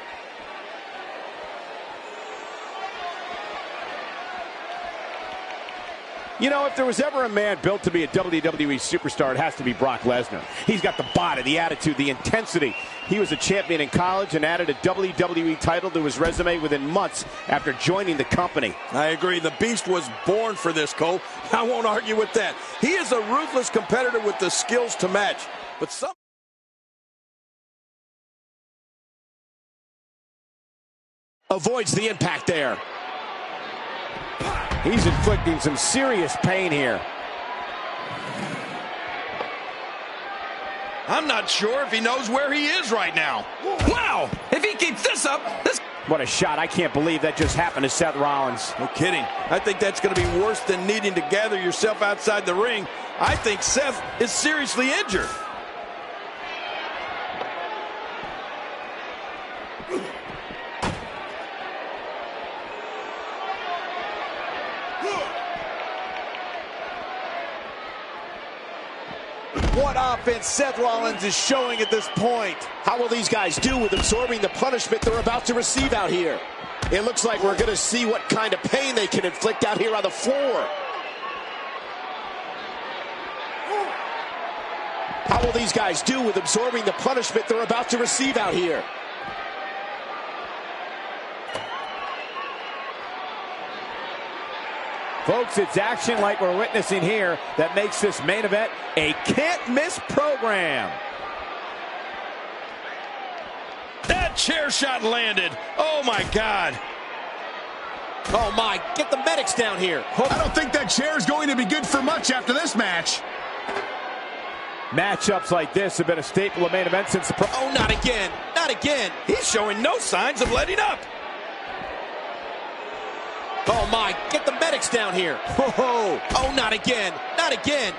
You know, if there was ever a man built to be a WWE superstar, it has to be Brock Lesnar. He's got the body, the attitude, the intensity. He was a champion in college and added a WWE title to his resume within months after joining the company. I agree. The Beast was born for this, Cole. I won't argue with that. He is a ruthless competitor with the skills to match. But some... avoids the impact there. He's inflicting some serious pain here. I'm not sure if he knows where he is right now. Wow! If he keeps this up, this... What a shot. I can't believe that just happened to Seth Rollins. No kidding. I think that's going to be worse than needing to gather yourself outside the ring. I think Seth is seriously injured. What offense Seth Rollins is showing at this point. How will these guys do with absorbing the punishment they're about to receive out here? It looks like we're going to see what kind of pain they can inflict out here on the floor. How will these guys do with absorbing the punishment they're about to receive out here? Folks, it's action like we're witnessing here that makes this main event a can't-miss program. That chair shot landed. Oh, my God. Oh, my. Get the medics down here. I don't think that chair is going to be good for much after this match. Matchups like this have been a staple of main events since the Oh, not again. Not again. He's showing no signs of letting up. Oh, my. Get the medics down here. Whoa. Oh, not again. Not again.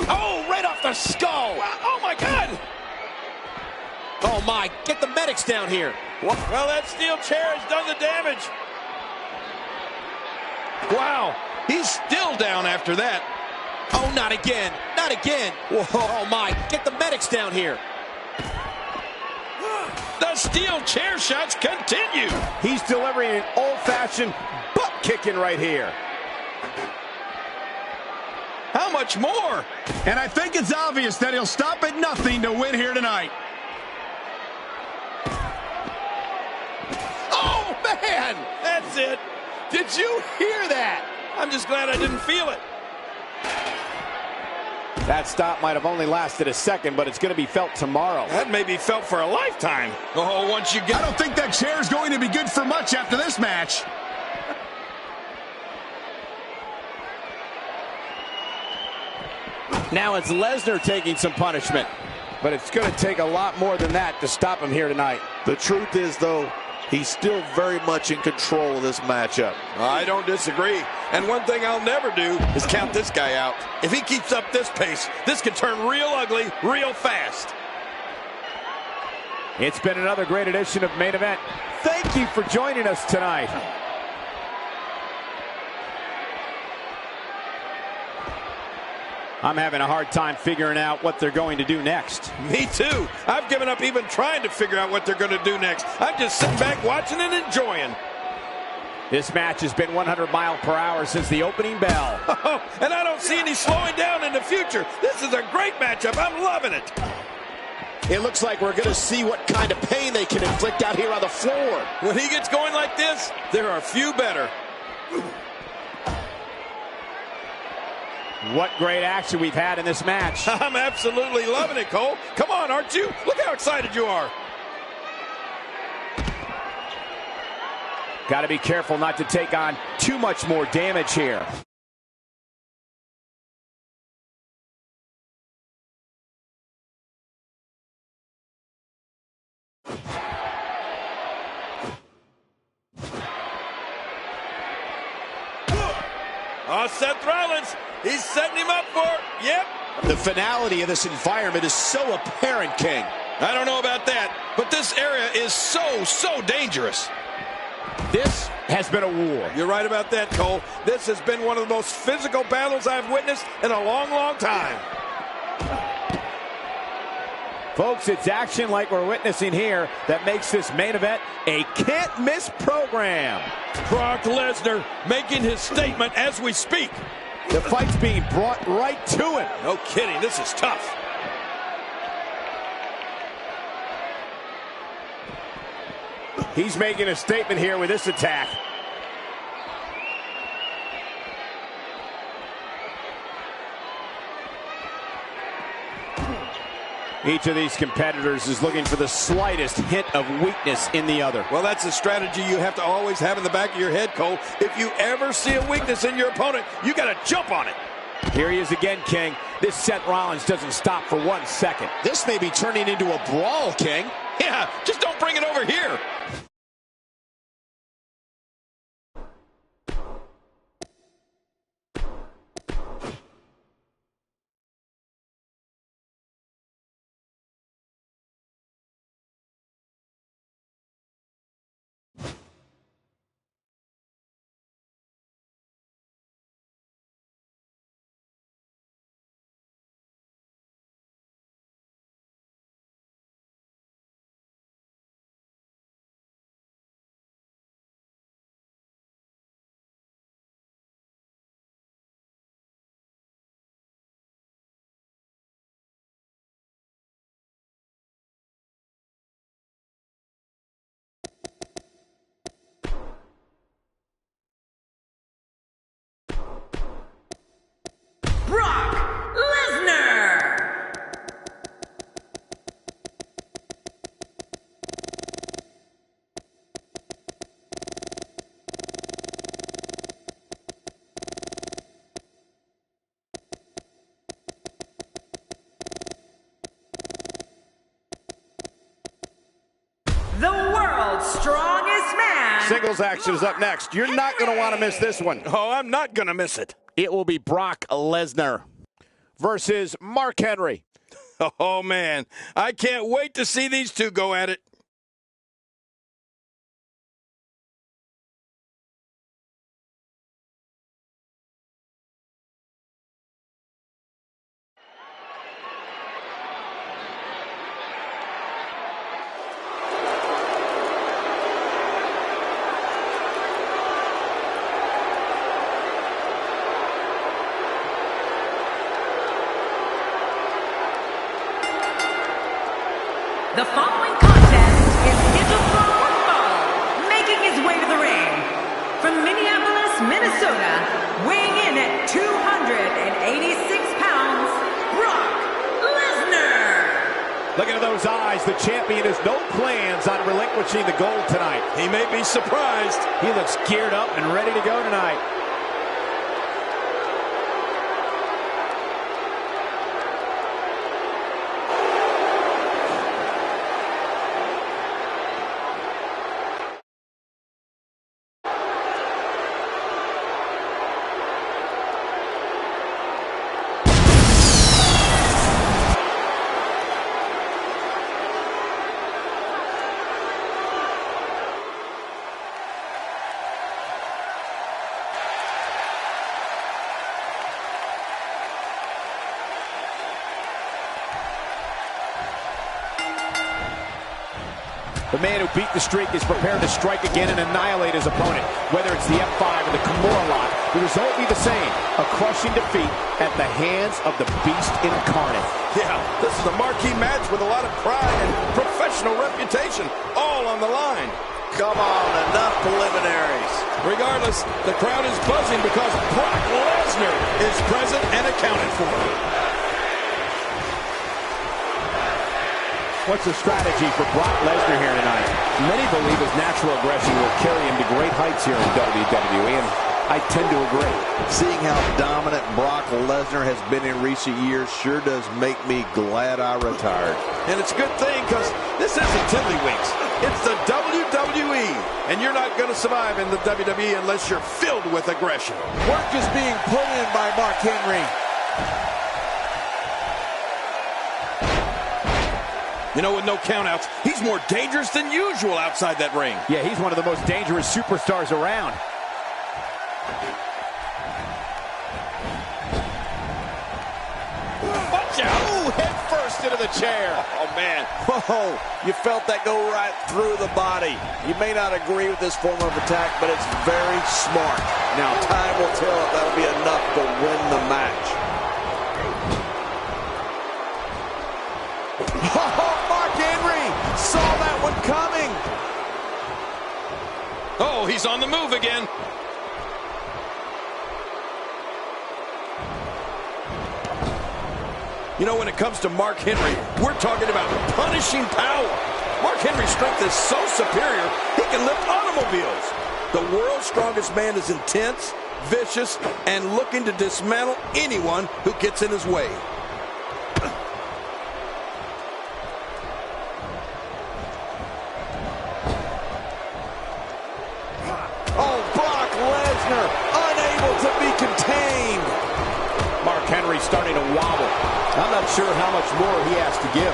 Oh, right off the skull. Oh, my God. Oh, my. Get the medics down here. Well, that steel chair has done the damage. Wow. He's still down after that. Oh, not again. Not again. Whoa. Oh, my. Get the medics down here. The steel chair shots continue. He's delivering an old-fashioned butt kicking right here. How much more? And I think it's obvious that he'll stop at nothing to win here tonight. Oh, man. That's it. Did you hear that? I'm just glad I didn't feel it. That stop might have only lasted a second, but it's going to be felt tomorrow. That may be felt for a lifetime. Oh, once you get... I don't think that chair is going to be good for much after this match. Now it's Lesnar taking some punishment, but it's going to take a lot more than that to stop him here tonight. The truth is, though, he's still very much in control of this matchup. I don't disagree. And one thing I'll never do is count this guy out. If he keeps up this pace, this could turn real ugly real fast. It's been another great edition of Main Event. Thank you for joining us tonight. I'm having a hard time figuring out what they're going to do next. Me too. I've given up even trying to figure out what they're going to do next. I'm just sitting back watching and enjoying. This match has been 100 miles per hour since the opening bell. Oh, and I don't see any slowing down in the future. This is a great matchup. I'm loving it. It looks like we're going to see what kind of pain they can inflict out here on the floor. When he gets going like this, there are few better. What great action we've had in this match. I'm absolutely loving it, Cole. Come on, aren't you? Look how excited you are. Got to be careful not to take on too much more damage here. Oh, Seth Rollins, he's setting him up for it. Yep. The finality of this environment is so apparent, King. I don't know about that, but this area is so dangerous. This has been a war. You're right about that, Cole. This has been one of the most physical battles I've witnessed in a long time. Folks, it's action like we're witnessing here that makes this main event a can't-miss program. Brock Lesnar making his statement as we speak. The fight's being brought right to him. No kidding, this is tough. He's making a statement here with this attack. Each of these competitors is looking for the slightest hint of weakness in the other. Well, that's a strategy you have to always have in the back of your head, Cole. If you ever see a weakness in your opponent, you got to jump on it. Here he is again, King. This Seth Rollins doesn't stop for 1 second. This may be turning into a brawl, King. Yeah, just don't bring it over here. The world's strongest man. Singles action is up next. You're not going to want to miss this one. Oh, I'm not going to miss it. It will be Brock Lesnar versus Mark Henry. Oh, man. I can't wait to see these two go at it. The following contest is scheduled for one fall. Making his way to the ring from Minneapolis, Minnesota, weighing in at 286 pounds, Brock Lesnar. Look at those eyes. The champion has no plans on relinquishing the gold tonight. He may be surprised. He looks geared up and ready to go tonight. The man who beat the streak is prepared to strike again and annihilate his opponent. Whether it's the F5 or the Kimura lock, the result will be the same. A crushing defeat at the hands of the Beast incarnate. Yeah, this is a marquee match with a lot of pride and professional reputation, all on the line. Come on, enough preliminaries. Regardless, the crowd is buzzing because Brock Lesnar is present and accounted for. What's the strategy for Brock Lesnar here tonight? Many believe his natural aggression will carry him to great heights here in WWE, and I tend to agree. Seeing how dominant Brock Lesnar has been in recent years sure does make me glad I retired. And it's a good thing because this isn't Tiddlywinks. It's the WWE, and you're not going to survive in the WWE unless you're filled with aggression. Work is being put in by Mark Henry. You know, with no countouts, he's more dangerous than usual outside that ring. Yeah, he's one of the most dangerous superstars around. Watch out! Ooh, head first into the chair. Oh, man. Whoa, you felt that go right through the body. You may not agree with this form of attack, but it's very smart. Now, time will tell if that'll be enough to win the match. Oh, Mark Henry saw that one coming. Oh, he's on the move again. You know, when it comes to Mark Henry, we're talking about punishing power. Mark Henry's strength is so superior, he can lift automobiles. The world's strongest man is intense, vicious, and looking to dismantle anyone who gets in his way. Oh, Brock Lesnar, unable to be contained. Mark Henry starting to wobble. I'm not sure how much more he has to give.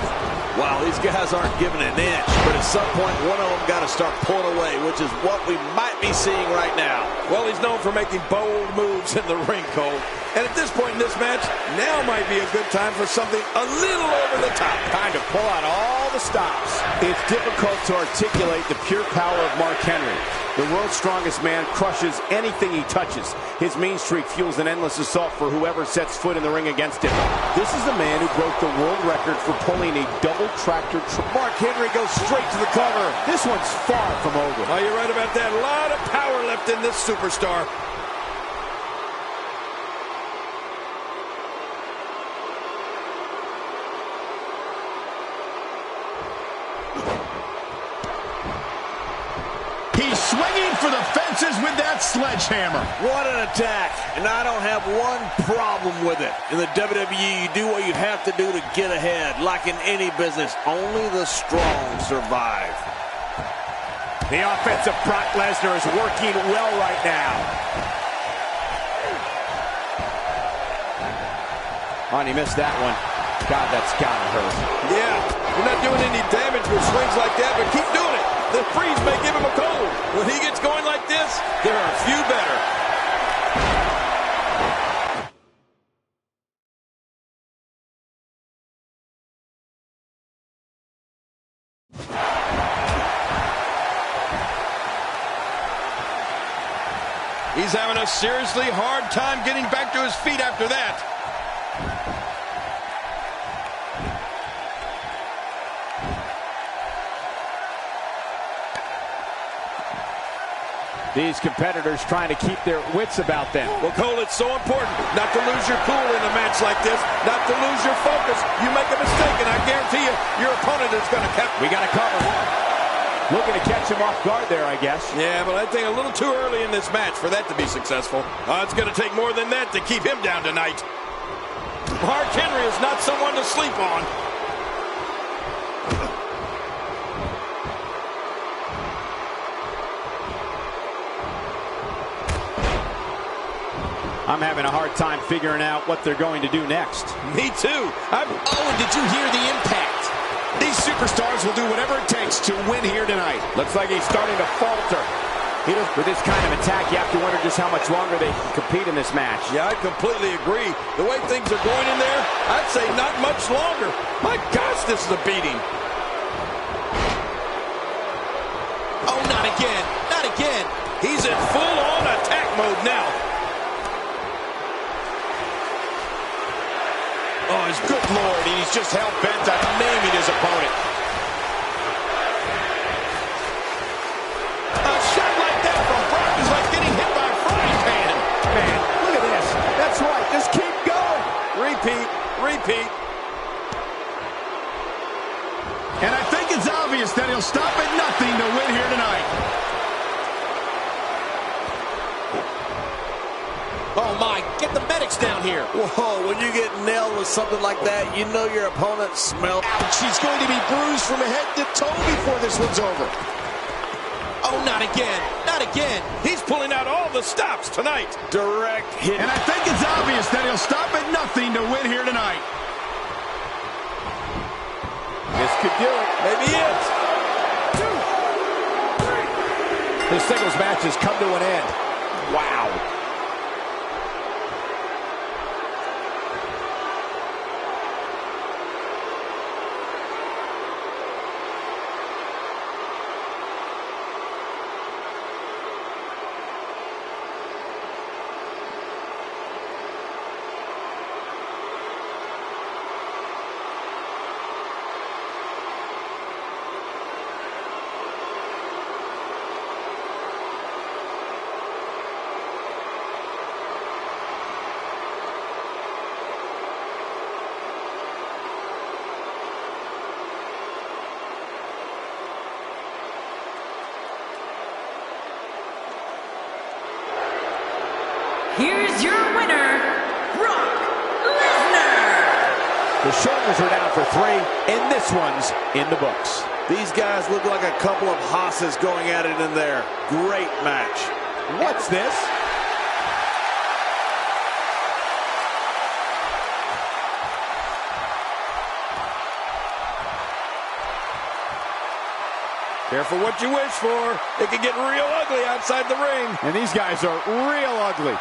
Wow, these guys aren't giving an inch, but at some point, one of them got to start pulling away, which is what we might be seeing right now. Well, he's known for making bold moves in the ring, Cole. And at this point in this match, now might be a good time for something a little over the top. Time to pull out all the stops. It's difficult to articulate the pure power of Mark Henry. The world's strongest man crushes anything he touches. His mean streak fuels an endless assault for whoever sets foot in the ring against him. This is the man who broke the world record for pulling a double tractor. Mark Henry goes straight to the cover. This one's far from over. Oh, you're right about that. A lot of power left in this superstar. He's swinging for the fences with that sledgehammer. What an attack. And I don't have one problem with it. In the WWE, you do what you have to do to get ahead. Like in any business, only the strong survive. The offense of Brock Lesnar is working well right now. Oh, and he missed that one. God, that's gotta hurt. Yeah, you're not doing any damage with swings like that, but keep doing it. The freeze may give him a cold. When he gets going like this, there are a few better. He's having a seriously hard time getting back to his feet after that. These competitors trying to keep their wits about them. Well, Cole, it's so important not to lose your cool in a match like this, not to lose your focus. You make a mistake, and I guarantee you, your opponent is going to catch. We got to cover. Looking to catch him off guard there, I guess. Yeah, but I think a little too early in this match for that to be successful. It's going to take more than that to keep him down tonight. Mark Henry is not someone to sleep on. I'm having a hard time figuring out what they're going to do next. Me too. Oh, and did you hear the impact? These superstars will do whatever it takes to win here tonight. Looks like he's starting to falter. With this kind of attack, you have to wonder just how much longer they can compete in this match. Yeah, I completely agree. The way things are going in there, I'd say not much longer. My gosh, this is a beating. Oh, not again. Not again. He's in full-on attack mode now. Oh, his good Lord, he's just hell-bent on maiming his opponent. A shot like that from Brock is like getting hit by a frying pan. Man, look at this. That's right. Just keep going. Repeat, repeat. And I think it's obvious that he'll stop at nothing to win here tonight. Oh, my. Get the medics down here. Whoa, when you get nailed with something like that, you know your opponent smells. Ouch, he's going to be bruised from head to toe before this one's over. Oh, not again. Not again. He's pulling out all the stops tonight. Direct hit. And I think it's obvious that he'll stop at nothing to win here tonight. This could do it. Maybe it. 2, 3. This singles match has come to an end. Wow. is your winner, Brock Lesnar. The shoulders are down for 3, and this one's in the books. These guys look like a couple of hosses going at it in there. Great match. What's this? Careful what you wish for. It can get real ugly outside the ring. And these guys are real ugly.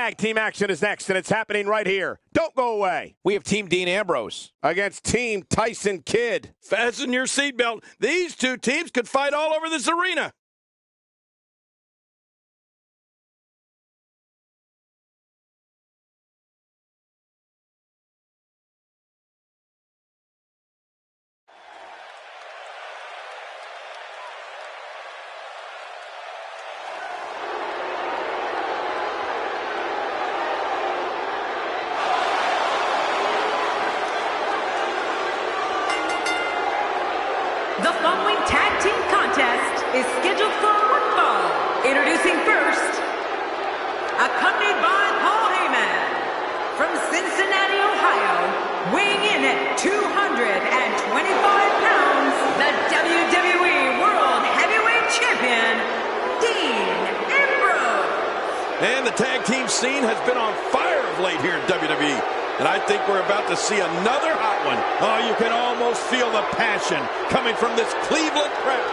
tag team action is next, and it's happening right here. Don't go away. We have Team Dean Ambrose Against Team Tyson Kidd. Fasten your seatbelt. These two teams could fight all over this arena. The following tag team contest is scheduled for one fall. Introducing first, accompanied by Paul Heyman, from Cincinnati, Ohio, weighing in at 225 pounds, the WWE World Heavyweight Champion, Dean Ambrose. And the tag team scene has been on fire of late here in WWE. And I think we're about to see another hot one. Oh, you can almost feel the passion coming from this Cleveland crowd.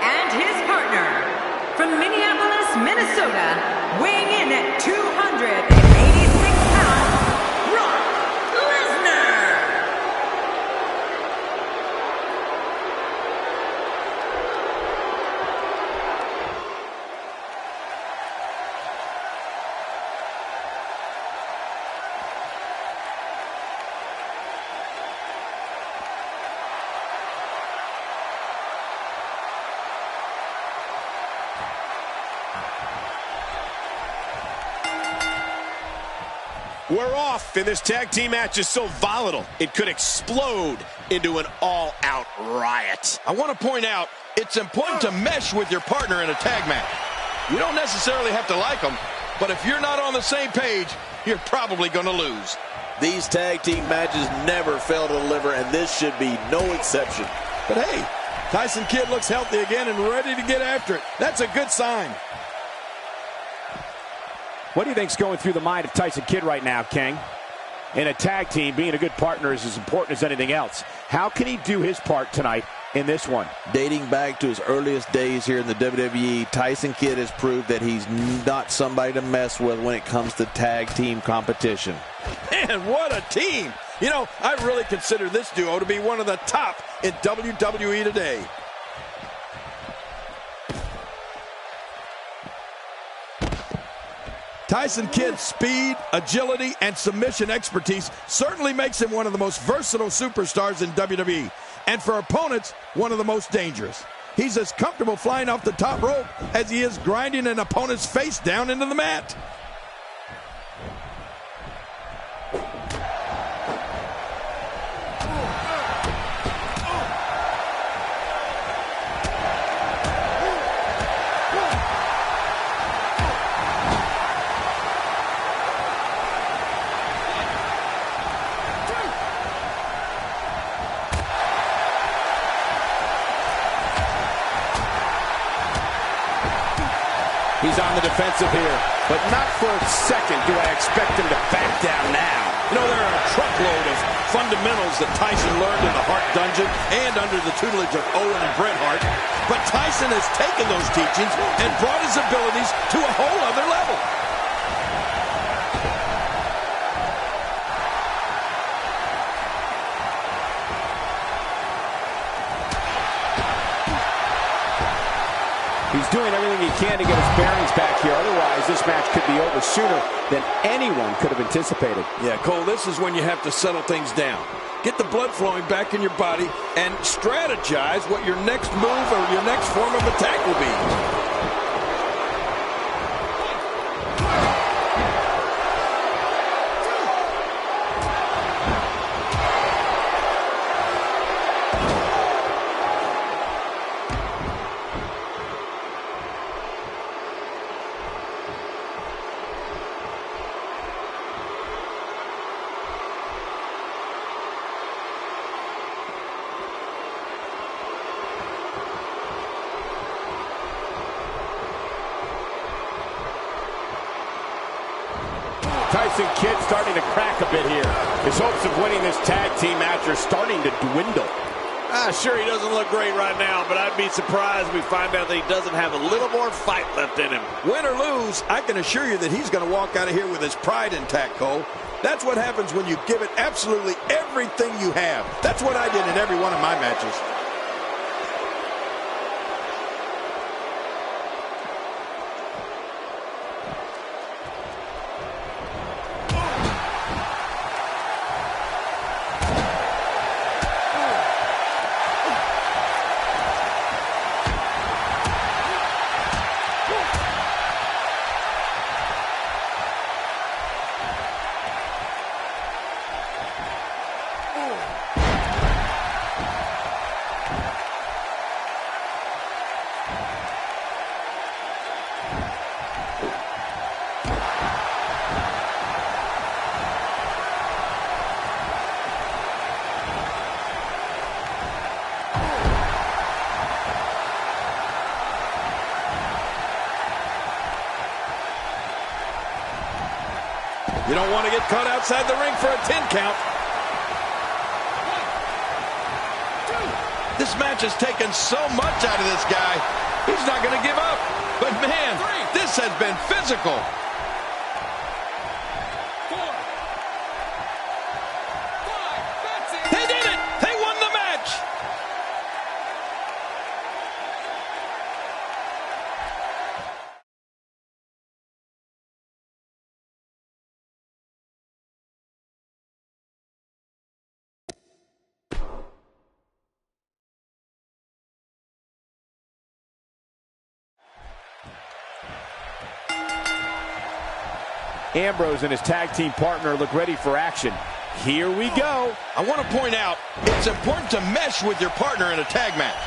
And his partner, from Minneapolis, Minnesota, weighing in at 286 pounds, Brock Lesnar. We're off, and this tag team match is so volatile, it could explode into an all-out riot. I want to point out, it's important to mesh with your partner in a tag match. You don't necessarily have to like them, but if you're not on the same page, you're probably going to lose. These tag team matches never fail to deliver, and this should be no exception. But hey, Tyson Kidd looks healthy again and ready to get after it. That's a good sign. What do you think's going through the mind of Tyson Kidd right now, King? In a tag team, being a good partner is as important as anything else. How can he do his part tonight in this one? Dating back to his earliest days here in the WWE, Tyson Kidd has proved that he's not somebody to mess with when it comes to tag team competition. Man, what a team. You know, I really consider this duo to be one of the top in WWE today. Tyson Kidd's speed, agility, and submission expertise certainly makes him one of the most versatile superstars in WWE. And for opponents, one of the most dangerous. He's as comfortable flying off the top rope as he is grinding an opponent's face down into the mat. He's on the defensive here, but not for a second do I expect him to back down now. You know, there are a truckload of fundamentals that Tyson learned in the Hart Dungeon and under the tutelage of Owen and Bret Hart. But Tyson has taken those teachings and brought his abilities to a whole other level. He's doing everything he can to get his bearings back here. Otherwise, this match could be over sooner than anyone could have anticipated. Yeah, Cole, this is when you have to settle things down. Get the blood flowing back in your body and strategize what your next move or your next form of attack will be. Tyson Kidd starting to crack a bit here. His hopes of winning this tag team match are starting to dwindle. Sure, he doesn't look great right now, but I'd be surprised if we find out that he doesn't have a little more fight left in him. Win or lose, I can assure you that he's going to walk out of here with his pride intact, Cole. That's what happens when you give it absolutely everything you have. That's what I did in every one of my matches. You don't want to get caught outside the ring for a 10 count. This match has taken so much out of this guy. He's not going to give up. But man, this has been physical. 4, 5, that's it. They did it. They won the match. Ambrose and his tag team partner look ready for action. Here we go. I want to point out, it's important to mesh with your partner in a tag match.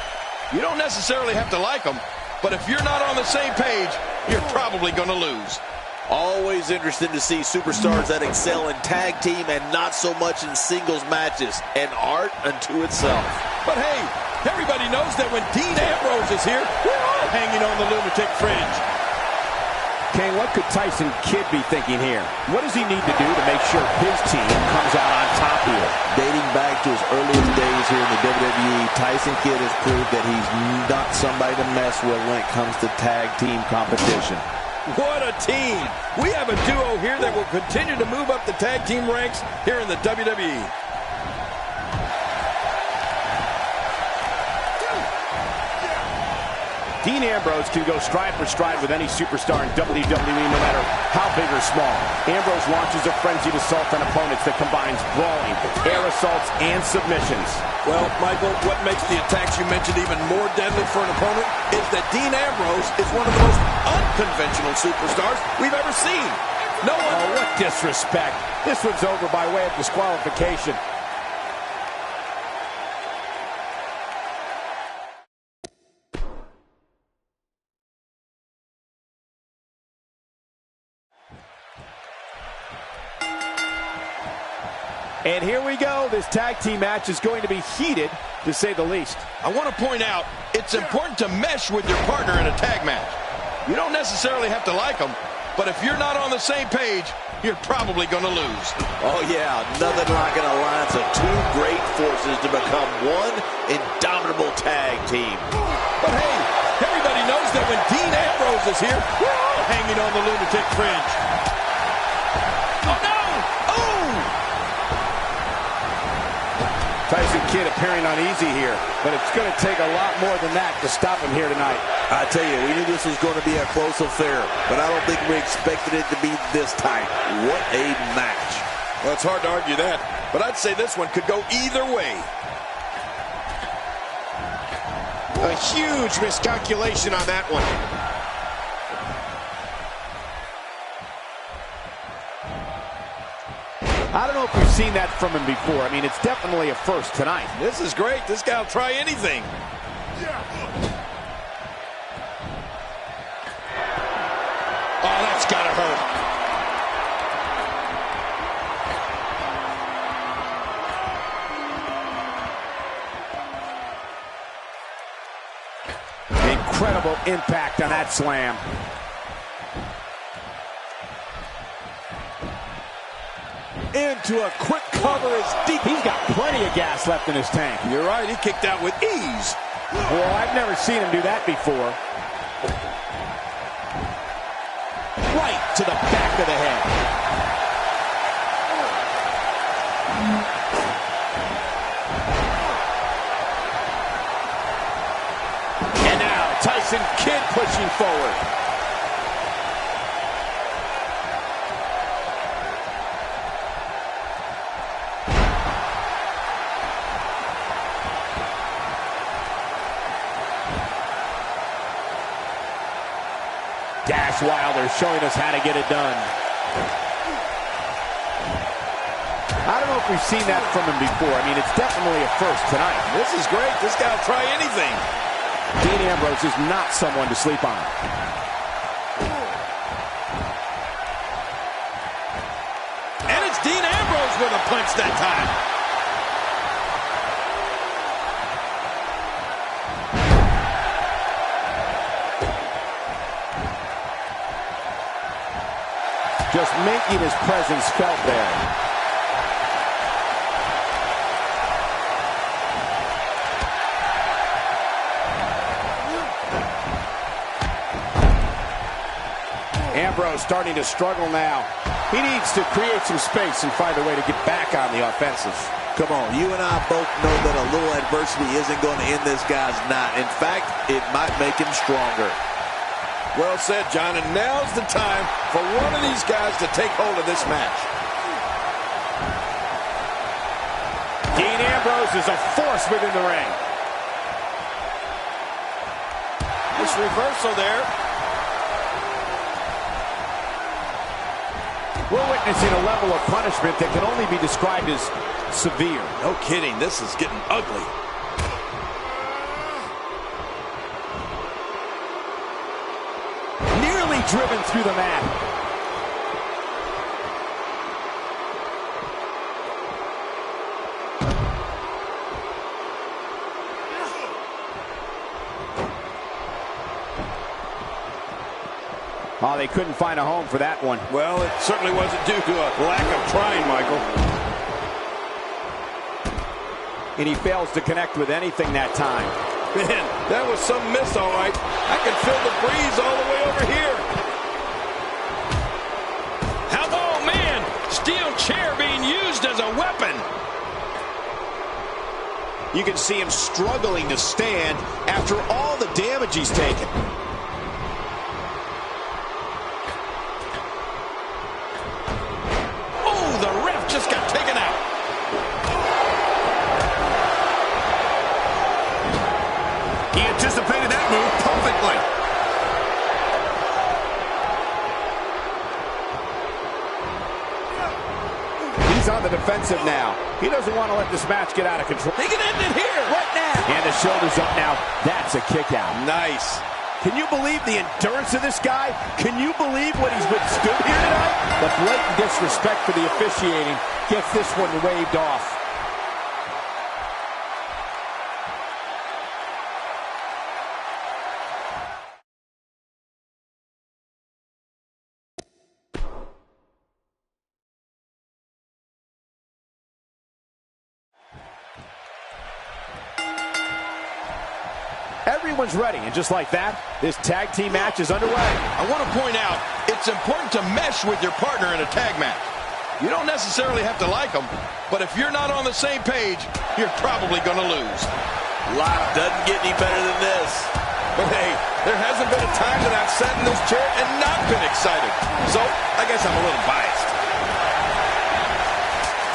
You don't necessarily have to like them, but if you're not on the same page, you're probably going to lose. Always interesting to see superstars that excel in tag team and not so much in singles matches. An art unto itself. But hey, everybody knows that when Dean Ambrose is here, we're all hanging on the lunatic fringe. Kane, what could Tyson Kidd be thinking here? What does he need to do to make sure his team comes out on top here? Dating back to his earliest days here in the WWE, Tyson Kidd has proved that he's not somebody to mess with when it comes to tag team competition. What a team! We have a duo here that will continue to move up the tag team ranks here in the WWE. Dean Ambrose can go stride for stride with any superstar in WWE, no matter how big or small. Ambrose launches a frenzied assault on opponents that combines brawling, air assaults, and submissions. Well, Michael, what makes the attacks you mentioned even more deadly for an opponent is that Dean Ambrose is one of the most unconventional superstars we've ever seen. No one... Oh, what disrespect. This one's over by way of disqualification. And here we go. This tag team match is going to be heated, to say the least. I want to point out, it's important to mesh with your partner in a tag match. You don't necessarily have to like them, but if you're not on the same page, you're probably going to lose. Oh yeah, nothing like an alliance of two great forces to become one indomitable tag team. But hey, everybody knows that when Dean Ambrose is here, we're all hanging on the lunatic fringe. Oh no! Oh! Tyson Kidd appearing uneasy here, but it's going to take a lot more than that to stop him here tonight. I tell you, we knew this was going to be a close affair, but I don't think we expected it to be this tight. What a match. Well, it's hard to argue that, but I'd say this one could go either way. A huge miscalculation on that one. I don't know if we've seen that from him before. I mean, it's definitely a first tonight. This is great. This guy will try anything. Oh, that's gotta hurt. Incredible impact on that slam. into a quick cover is deep. He's got plenty of gas left in his tank. You're right, he kicked out with ease. Well, I've never seen him do that before. Right to the back of the head. And now Tyson Kidd pushing forward. Dash Wilder showing us how to get it done. I don't know if we've seen that from him before. I mean, it's definitely a first tonight. This is great. This guy will try anything. Dean Ambrose is not someone to sleep on. And it's Dean Ambrose with a punch that time. Just making his presence felt there. Ambrose starting to struggle now. He needs to create some space and find a way to get back on the offensive. Come on, you and I both know that a little adversity isn't going to end this guy's knot. In fact, it might make him stronger. Well said, John, and now's the time for one of these guys to take hold of this match. Dean Ambrose is a force within the ring. This reversal there. We're witnessing a level of punishment that can only be described as severe. No kidding, this is getting ugly. Nearly driven through the mat. Oh, they couldn't find a home for that one. Well, it certainly wasn't due to a lack of trying, Michael. And he fails to connect with anything that time. Man, that was some miss, all right. I can feel the breeze all the way over here. Oh, man, steel chair being used as a weapon. You can see him struggling to stand after all the damage he's taken. The ref just got taken out. He anticipated that move perfectly. He's on the defensive now. He doesn't want to let this match get out of control. He can end it here. Right now. And the shoulder's up now. That's a kick out. Nice. Can you believe the endurance of this guy? Can you believe what he's withstood here tonight? The blatant disrespect for the officiating gets this one waved off. Everyone's ready, and just like that, this tag team match is underway. I want to point out, it's important to mesh with your partner in a tag match. You don't necessarily have to like them, but if you're not on the same page, you're probably going to lose. Life doesn't get any better than this. But hey, there hasn't been a time that I've sat in this chair and not been excited. So, I guess I'm a little biased.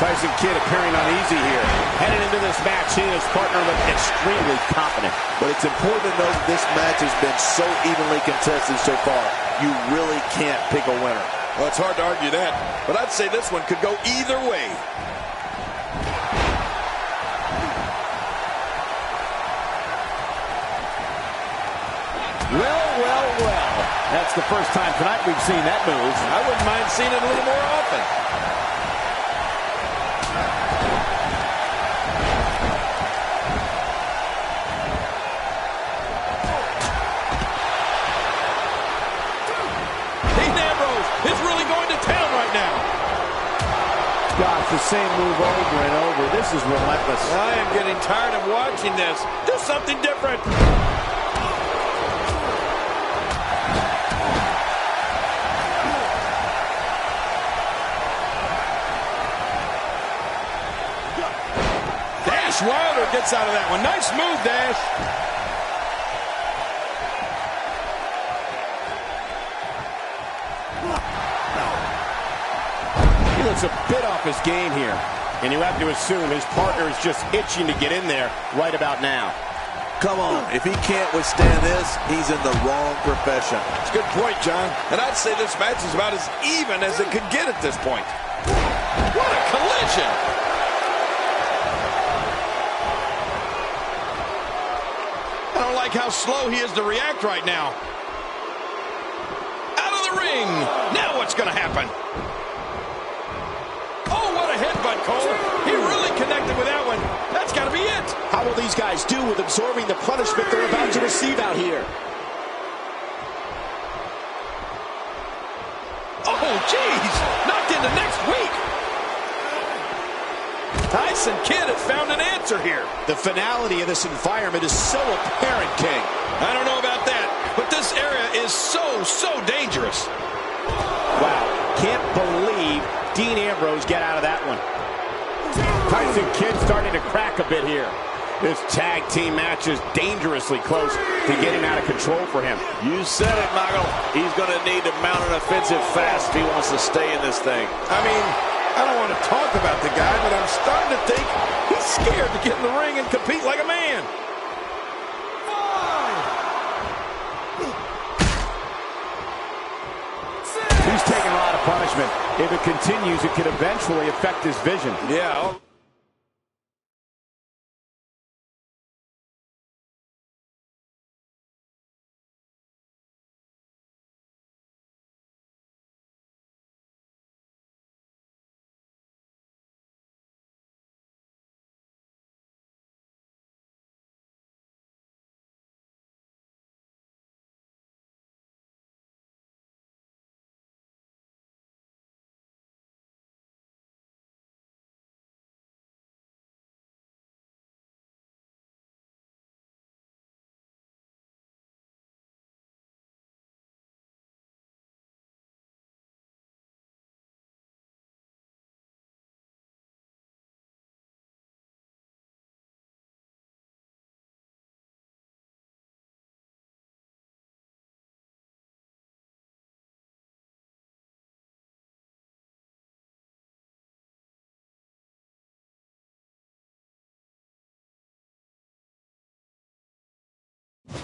Tyson Kidd appearing uneasy here. Headed into this match, he and his partner look extremely confident. But it's important to note that this match has been so evenly contested so far. You really can't pick a winner. Well, it's hard to argue that, but I'd say this one could go either way. Well, well, well. That's the first time tonight we've seen that move. I wouldn't mind seeing it a little more often. the same move over and over. This is relentless. I am getting tired of watching this. Do something different. Dash Wilder gets out of that one. Nice move, Dash. He looks a bit off his game here, and you have to assume his partner is just itching to get in there right about now. Come on, if he can't withstand this, he's in the wrong profession. It's a good point, John. And I'd say this match is about as even as it could get at this point. What a collision! I don't like how slow he is to react right now. Out of the ring! Now what's going to happen? Oh, what a headbutt, Cole. He really connected with that one. That's got to be it. How will these guys do with absorbing the punishment they're about to receive out here? Oh, jeez. Knocked into next week. Tyson Kidd has found an answer here. The finality of this environment is so apparent, King. I don't know about that, but this area is so dangerous. Wow, can't believe Dean Ambrose get out of that one. Tyson Kidd starting to crack a bit here. This tag team match is dangerously close to getting out of control for him. You said it, Michael. He's going to need to mount an offensive fast if he wants to stay in this thing. I mean, I don't want to talk about the guy, but I'm starting to think he's scared to get in the ring and compete like a man. He's taking a lot of punishment. If it continues, it could eventually affect his vision. Yeah.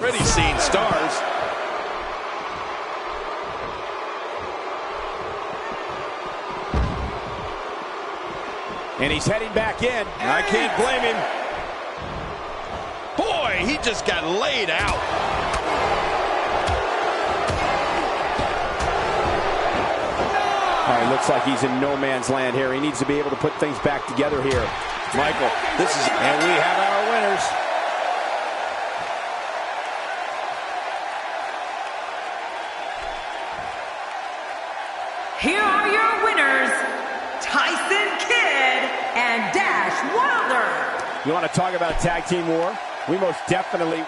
Already seen stars. And he's heading back in. I can't blame him. Boy, he just got laid out. All right, looks like he's in no man's land here. He needs to be able to put things back together here. Michael, this is... And we have our winners. Here are your winners, Tyson Kidd and Dash Wilder. You want to talk about a tag team war? We most definitely...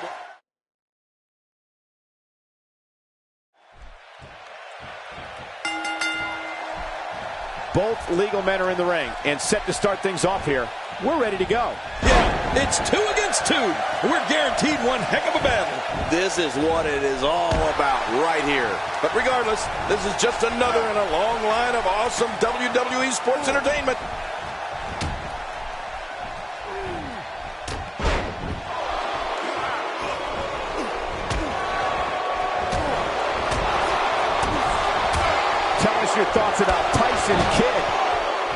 Both legal men are in the ring and set to start things off here. We're ready to go. Yeah, it's 2 against 2. We're guaranteed one heck of a battle. This is what it is all about right here. But regardless, this is just another in a long line of awesome WWE sports entertainment. Tell us your thoughts about Tyson Kidd.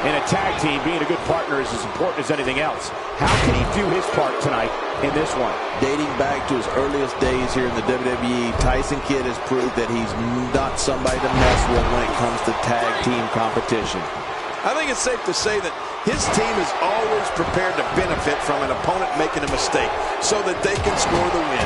In a tag team, being a good partner is as important as anything else. How can he do his part tonight in this one? Dating back to his earliest days here in the WWE, Tyson Kidd has proved that he's not somebody to mess with when it comes to tag team competition. I think it's safe to say that his team is always prepared to benefit from an opponent making a mistake so that they can score the win.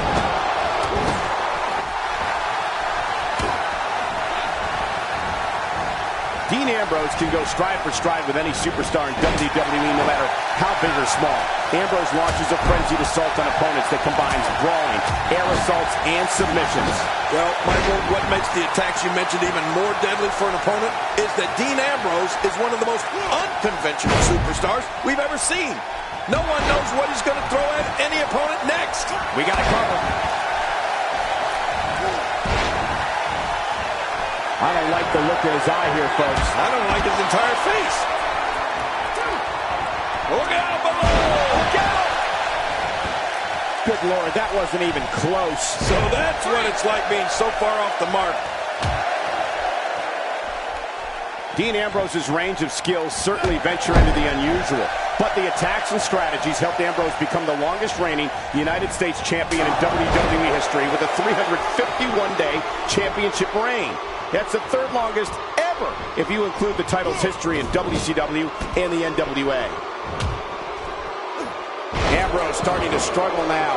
Dean Ambrose can go stride for stride with any superstar in WWE, no matter how big or small. Ambrose launches a frenzied assault on opponents that combines brawling, air assaults, and submissions. Well, Michael, what makes the attacks you mentioned even more deadly for an opponent is that Dean Ambrose is one of the most unconventional superstars we've ever seen. No one knows what he's going to throw at any opponent next. We got to cover. I don't like the look in his eye here, folks. I don't like his entire face. Look out below! Look out! Good Lord, that wasn't even close. So that's what it's like being so far off the mark. Dean Ambrose's range of skills certainly venture into the unusual, but the attacks and strategies helped Ambrose become the longest reigning United States champion in WWE history with a 351-day championship reign. That's the third longest ever if you include the title's history in WCW and the NWA. Ambrose starting to struggle now.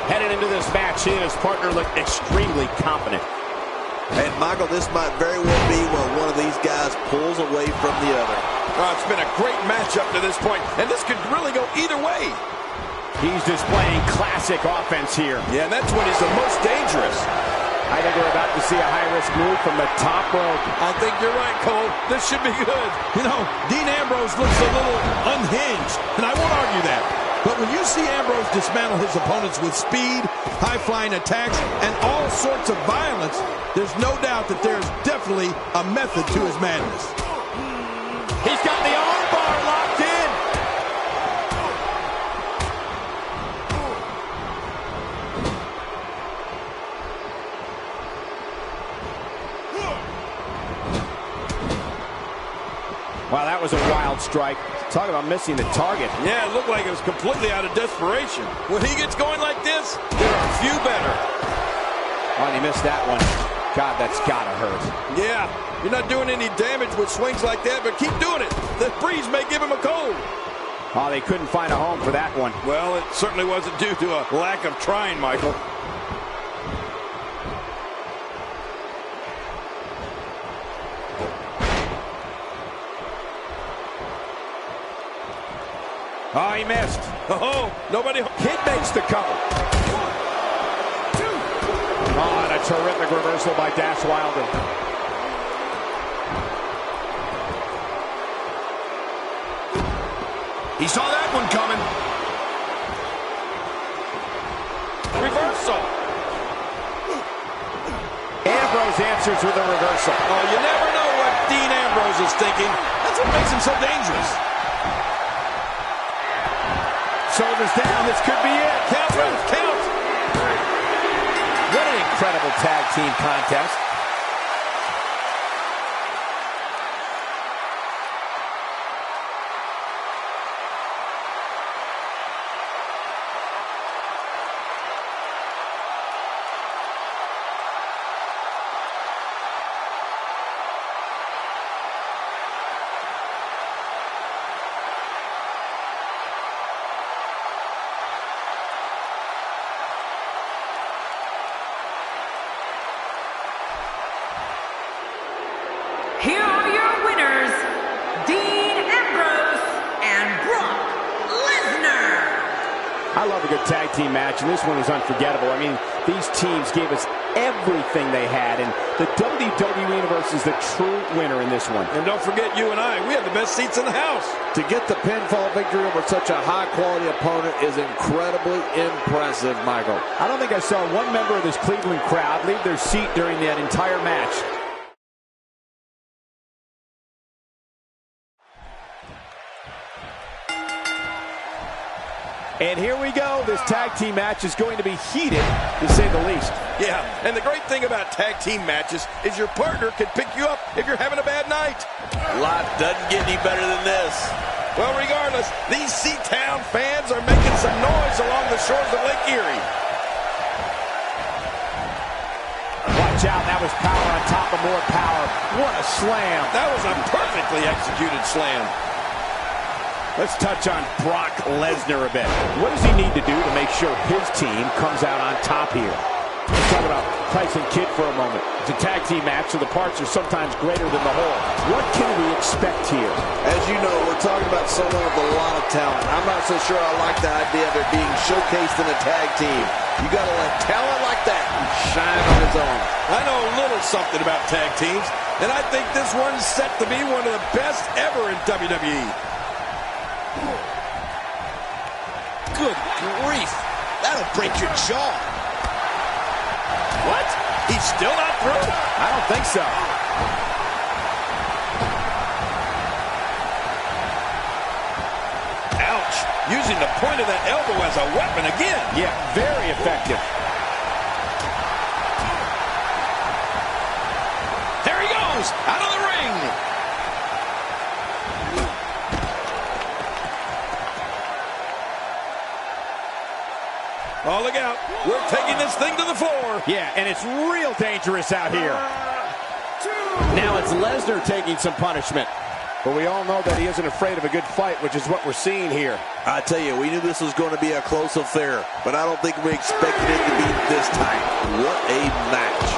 Headed into this match, he and his partner look extremely confident. And Michael, this might very well be where one of these guys pulls away from the other. Oh, it's been a great match up to this point, and this could really go either way. He's displaying classic offense here. Yeah, and that's when he's the most dangerous. I think we're about to see a high-risk move from the top rope. I think you're right, Cole. This should be good. You know, Dean Ambrose looks a little unhinged, and I won't argue that. But when you see Ambrose dismantle his opponents with speed, high-flying attacks, and all sorts of violence, there's no doubt that there's definitely a method to his madness. He's got the armbar locked in. Wow, that was a wild strike. Talk about missing the target. Yeah, it looked like it was completely out of desperation. When he gets going like this, there are few better. Oh, and he missed that one. God, that's gotta hurt. Yeah, you're not doing any damage with swings like that, but keep doing it. The breeze may give him a cold. Oh, they couldn't find a home for that one. Well, it certainly wasn't due to a lack of trying, Michael. Oh, he missed. Oh, nobody. Kid makes the cover. Oh, and a terrific reversal by Dash Wilder. He saw that one coming. Reversal. Ambrose answers with a reversal. Oh, you never know what Dean Ambrose is thinking. That's what makes him so dangerous. Shoulders down, this could be it. Count, count. What an incredible tag team contest. Here are your winners, Dean Ambrose and Brock Lesnar. I love a good tag team match, and this one was unforgettable. I mean, these teams gave us everything they had, and the WWE Universe is the true winner in this one. And don't forget, you and I, we had the best seats in the house. To get the pinfall victory over such a high-quality opponent is incredibly impressive, Michael. I don't think I saw one member of this Cleveland crowd leave their seat during that entire match. And here we go. This tag team match is going to be heated, to say the least. Yeah, and the great thing about tag team matches is your partner can pick you up if you're having a bad night. Life doesn't get any better than this. Well, regardless, these C-Town fans are making some noise along the shores of Lake Erie. Watch out, that was power on top of more power. What a slam. That was a perfectly executed slam. Let's touch on Brock Lesnar a bit. What does he need to do to make sure his team comes out on top here? Let's talk about Tyson Kidd for a moment. It's a tag team match, so the parts are sometimes greater than the whole. What can we expect here? As you know, we're talking about someone with a lot of talent. I'm not so sure I like the idea of it being showcased in a tag team. You got to let talent like that shine on its own. I know a little something about tag teams, and I think this one's set to be one of the best ever in WWE. Good grief. That'll break your jaw. What? He's still not through? I don't think so. Ouch. Using the point of that elbow as a weapon again. Yeah, very effective. There he goes. Out of the ring. Oh, look out. We're taking this thing to the floor. Yeah, and it's real dangerous out here. Now it's Lesnar taking some punishment. But we all know that he isn't afraid of a good fight, which is what we're seeing here. I tell you, we knew this was going to be a close affair, but I don't think we expected it to be this tight. What a match.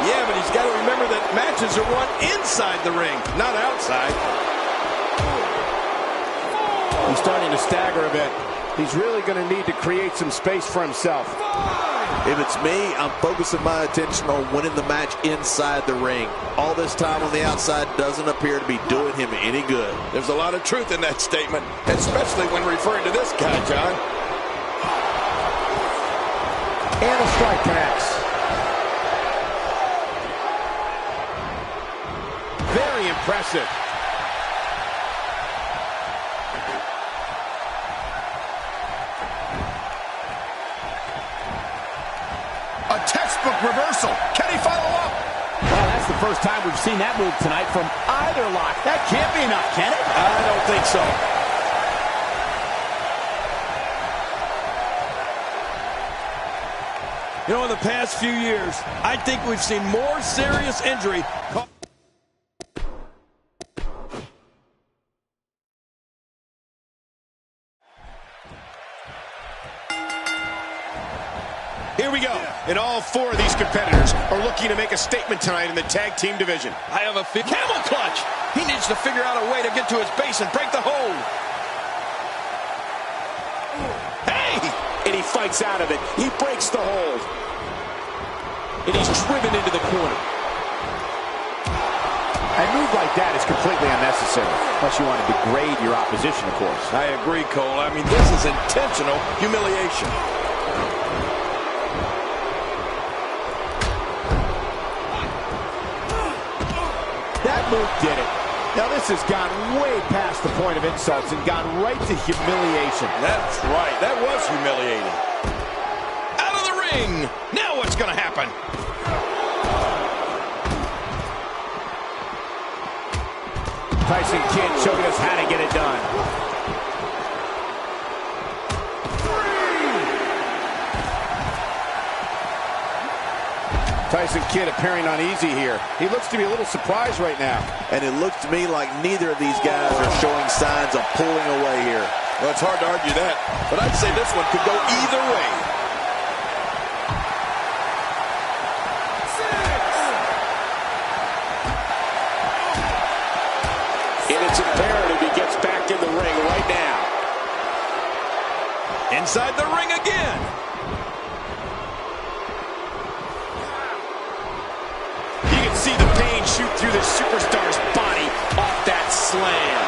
Yeah, but he's got to remember that matches are won inside the ring, not outside. He's starting to stagger a bit. He's really going to need to create some space for himself. If it's me, I'm focusing my attention on winning the match inside the ring. All this time on the outside doesn't appear to be doing him any good. There's a lot of truth in that statement, especially when referring to this guy, John. And a strike connects. Very impressive. A textbook reversal. Can he follow up? Well, that's the first time we've seen that move tonight from either lock. That can't be enough, can it? I don't think so. You know, in the past few years, I think we've seen more serious injury. Here we go. And all four of these competitors are looking to make a statement tonight in the tag team division. I have a camel clutch. He needs to figure out a way to get to his base and break the hold. Hey! And he fights out of it. He breaks the hold. And he's driven into the corner. A move like that is completely unnecessary, unless you want to degrade your opposition, of course. I agree, Cole. I mean, this is intentional humiliation. That move did it. Now this has gone way past the point of insults and gone right to humiliation. That's right. That was humiliating. Out of the ring. Now what's going to happen? Tyson Kidd showing us how to get it done. Tyson Kidd appearing uneasy here. He looks to be a little surprised right now. And it looks to me like neither of these guys are showing signs of pulling away here. Well, it's hard to argue that, but I'd say this one could go either way. And it's imperative he gets back in the ring right now. Inside the ring again. See the pain shoot through the superstar's body off that slam.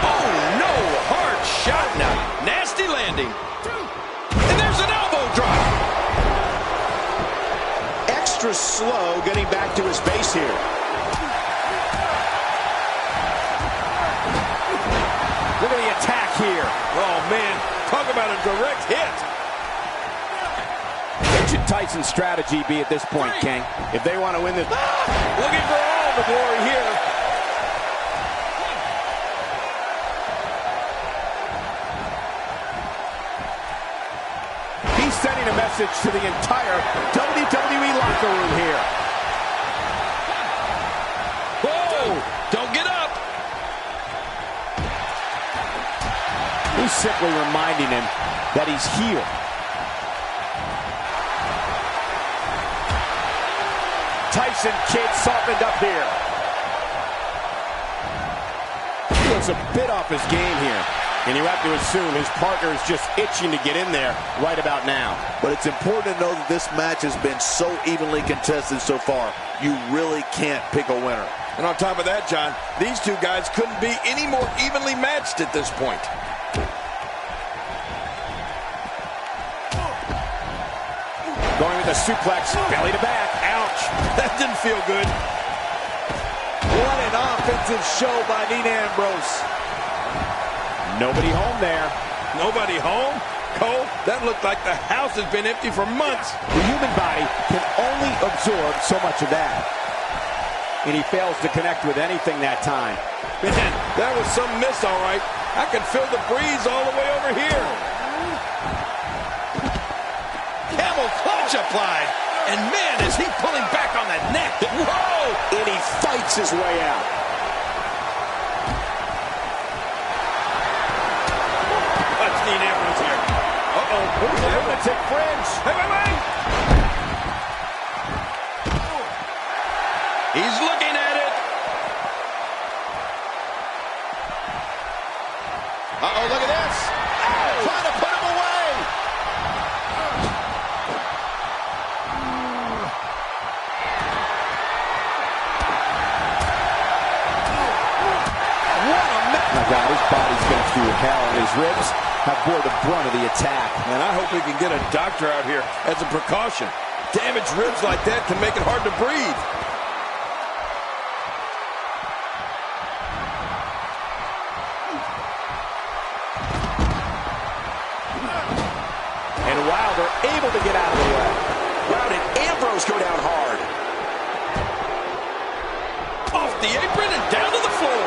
Oh, no. Hard shot now. Nasty landing. And there's an elbow drop. Extra slow getting back to his base here. Look at the attack here. Oh, man. Talk about a direct hit. What should Tyson's strategy be at this point, King? If they want to win this... Looking for all the glory here. He's sending a message to the entire WWE locker room here. Whoa! Don't get up. He's simply reminding him that he's here. Tyson Kidd softened up here. He looks a bit off his game here. And you have to assume his partner is just itching to get in there right about now. But it's important to know that this match has been so evenly contested so far. You really can't pick a winner. And on top of that, John, these two guys couldn't be any more evenly matched at this point. Going with a suplex, belly to back. Ouch. That didn't feel good. What an offensive show by Dean Ambrose. Nobody home there. Nobody home? Cole, that looked like the house has been empty for months. The human body can only absorb so much of that. And he fails to connect with anything that time. Man, that was some miss, all right. I can feel the breeze all the way over here. Camel clutch applied. And man, is he pulling back on that neck. Whoa! And he fights his way out. That's Dean Ambrose here. Uh-oh. Who's the lunatic fringe? Hey, wait, wait! He's looking at it. Uh-oh, look at this. Trying to put him away. What a mess. My God, his body's been through hell, and his ribs have bore the brunt of the attack. And I hope we can get a doctor out here as a precaution. Damaged ribs like that can make it hard to breathe. And Wilder able to get out of the way. Wow, did Ambrose go down hard. Off the apron and down to the floor.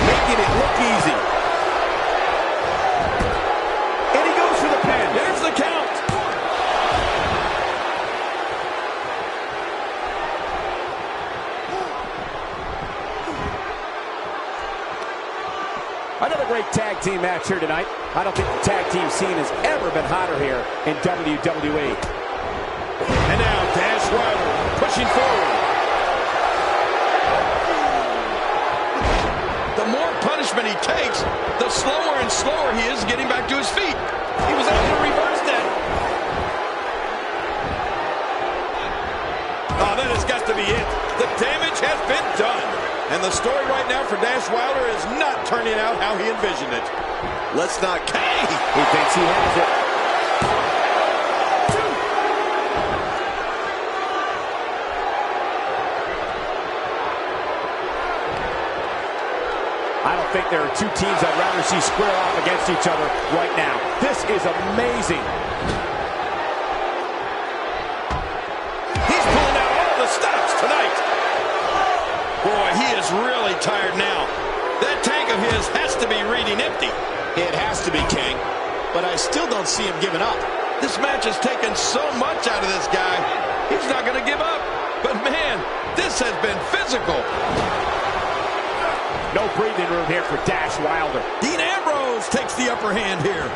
Making it look easy. And he goes for the pin. There's the count. Another great tag team match here tonight. I don't think the tag team scene has ever been hotter here in WWE. And now Dash Wilder pushing forward. The more punishment he takes, the slower and slower he is getting back to his feet. He was able to reverse that. Oh, that has got to be it. The damage has been done. And the story right now for Dash Wilder is not turning out how he envisioned it. Let's not... He thinks he has it. I don't think there are two teams I'd rather see square off against each other right now. This is amazing. He's pulling out all the stops tonight. Boy, he is really tired now. That tank of his has to be reading empty. It has to be, King. But I still don't see him giving up. This match has taken so much out of this guy. He's not going to give up. But man, this has been physical. No breathing room here for Dash Wilder. Dean Ambrose takes the upper hand here.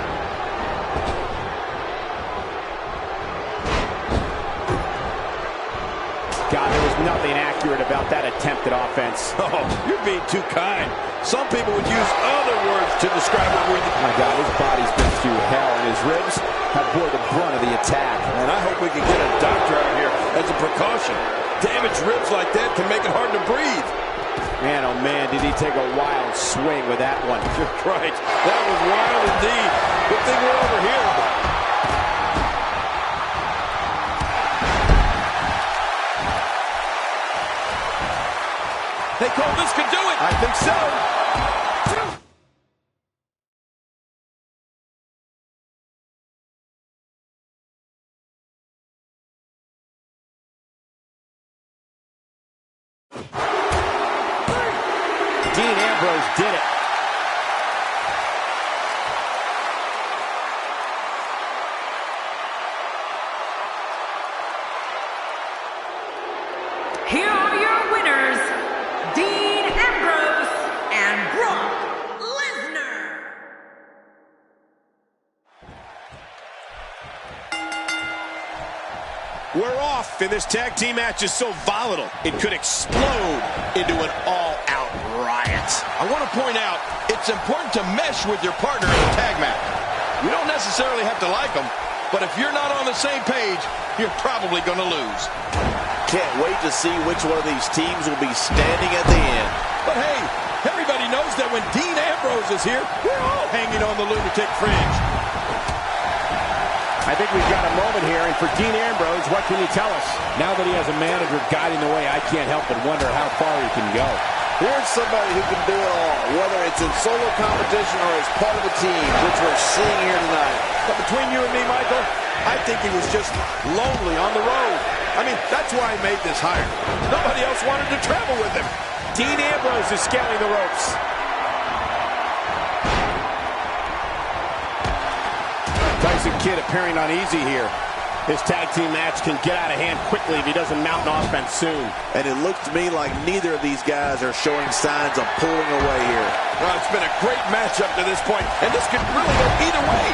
God, there was nothing accurate about that attempted offense. Oh, you're being too kind. Some people would use other words to describe what we're doing. My God, his body's been through hell, and his ribs have bore the brunt of the attack. And I hope we can get a doctor out here as a precaution. Damaged ribs like that can make it hard to breathe. Man, oh man, did he take a wild swing with that one. You're right. That was wild indeed. Good thing we're over here. Hey, Cole, this could do it. I think so. Dean Ambrose did it. Here are your winners, Dean Ambrose and We're off, and this tag team match is so volatile, it could explode into an all-out riot. I want to point out, it's important to mesh with your partner in a tag match. You don't necessarily have to like them, but if you're not on the same page, you're probably going to lose. Can't wait to see which one of these teams will be standing at the end. But hey, everybody knows that when Dean Ambrose is here, we're all hanging on the lunatic fringe. I think we've got a moment here, and for Dean Ambrose, what can you tell us? Now that he has a manager guiding the way, I can't help but wonder how far he can go. Here's somebody who can do it all, whether it's in solo competition or as part of a team, which we're seeing here tonight. But between you and me, Michael, I think he was just lonely on the road. I mean, that's why he made this hire. Nobody else wanted to travel with him. Dean Ambrose is scaling the ropes. Tyson Kidd appearing uneasy here. This tag team match can get out of hand quickly if he doesn't mount an offense soon. And it looks to me like neither of these guys are showing signs of pulling away here. Well, it's been a great matchup to this point, and this could really go either way.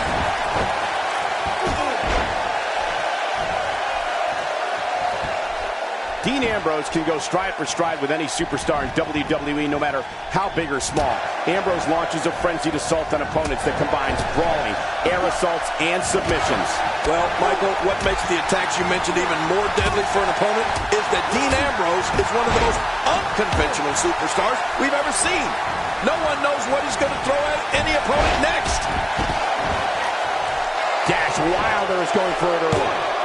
Dean Ambrose can go stride for stride with any superstar in WWE, no matter how big or small. Ambrose launches a frenzied assault on opponents that combines brawling, air assaults, and submissions. Well, Michael, what makes the attacks you mentioned even more deadly for an opponent is that Dean Ambrose is one of the most unconventional superstars we've ever seen. No one knows what he's going to throw at any opponent next. Dash Wilder is going for it early.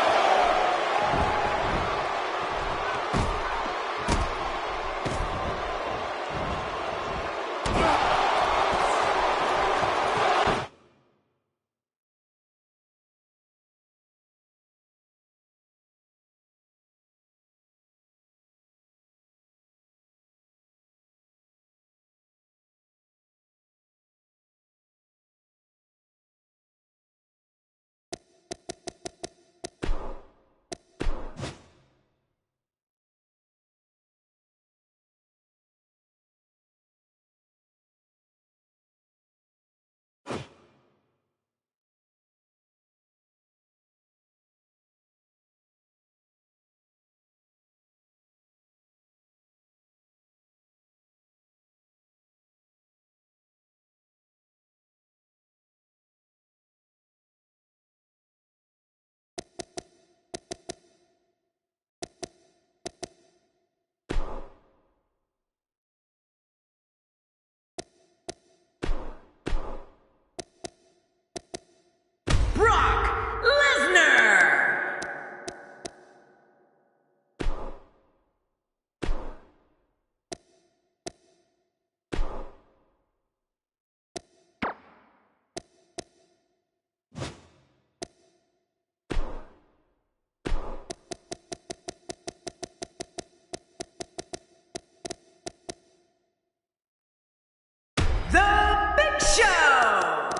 The Big Show!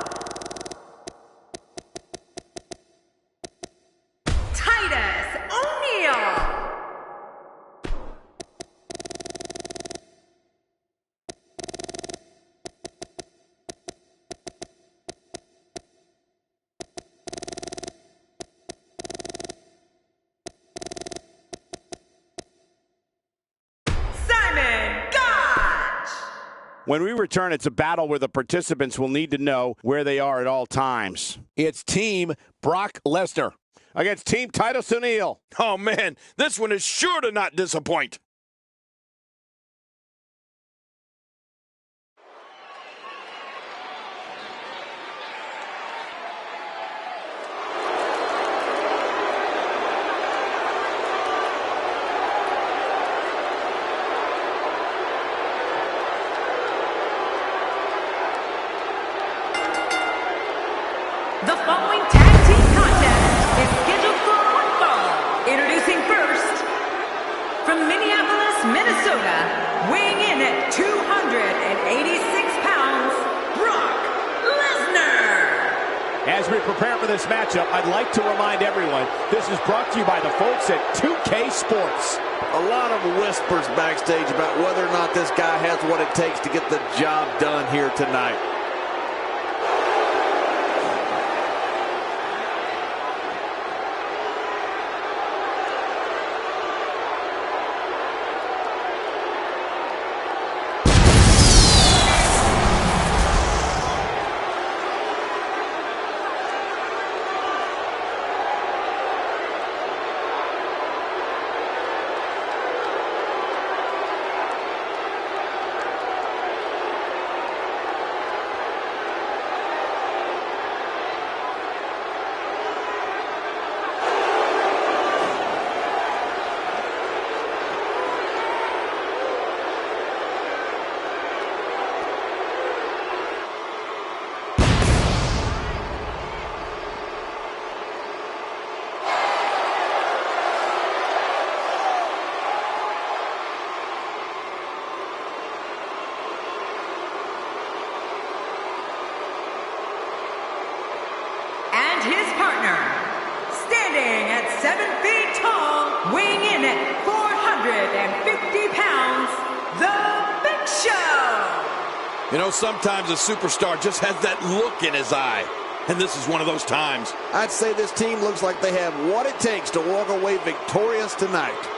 Titus O'Neil! When we return, it's a battle where the participants will need to know where they are at all times. It's Team Brock Lesnar against Team Titus O'Neil. Oh, man, this one is sure to not disappoint. The following tag team contest is scheduled for one fall. Introducing first, from Minneapolis, Minnesota, weighing in at 286 pounds, Brock Lesnar. As we prepare for this matchup, I'd like to remind everyone, this is brought to you by the folks at 2K Sports. A lot of whispers backstage about whether or not this guy has what it takes to get the job done here tonight. partner, standing at 7 feet tall, weighing in at 450 pounds, The Big Show. You know, sometimes a superstar just has that look in his eye. And this is one of those times. I'd say this team looks like they have what it takes to walk away victorious tonight.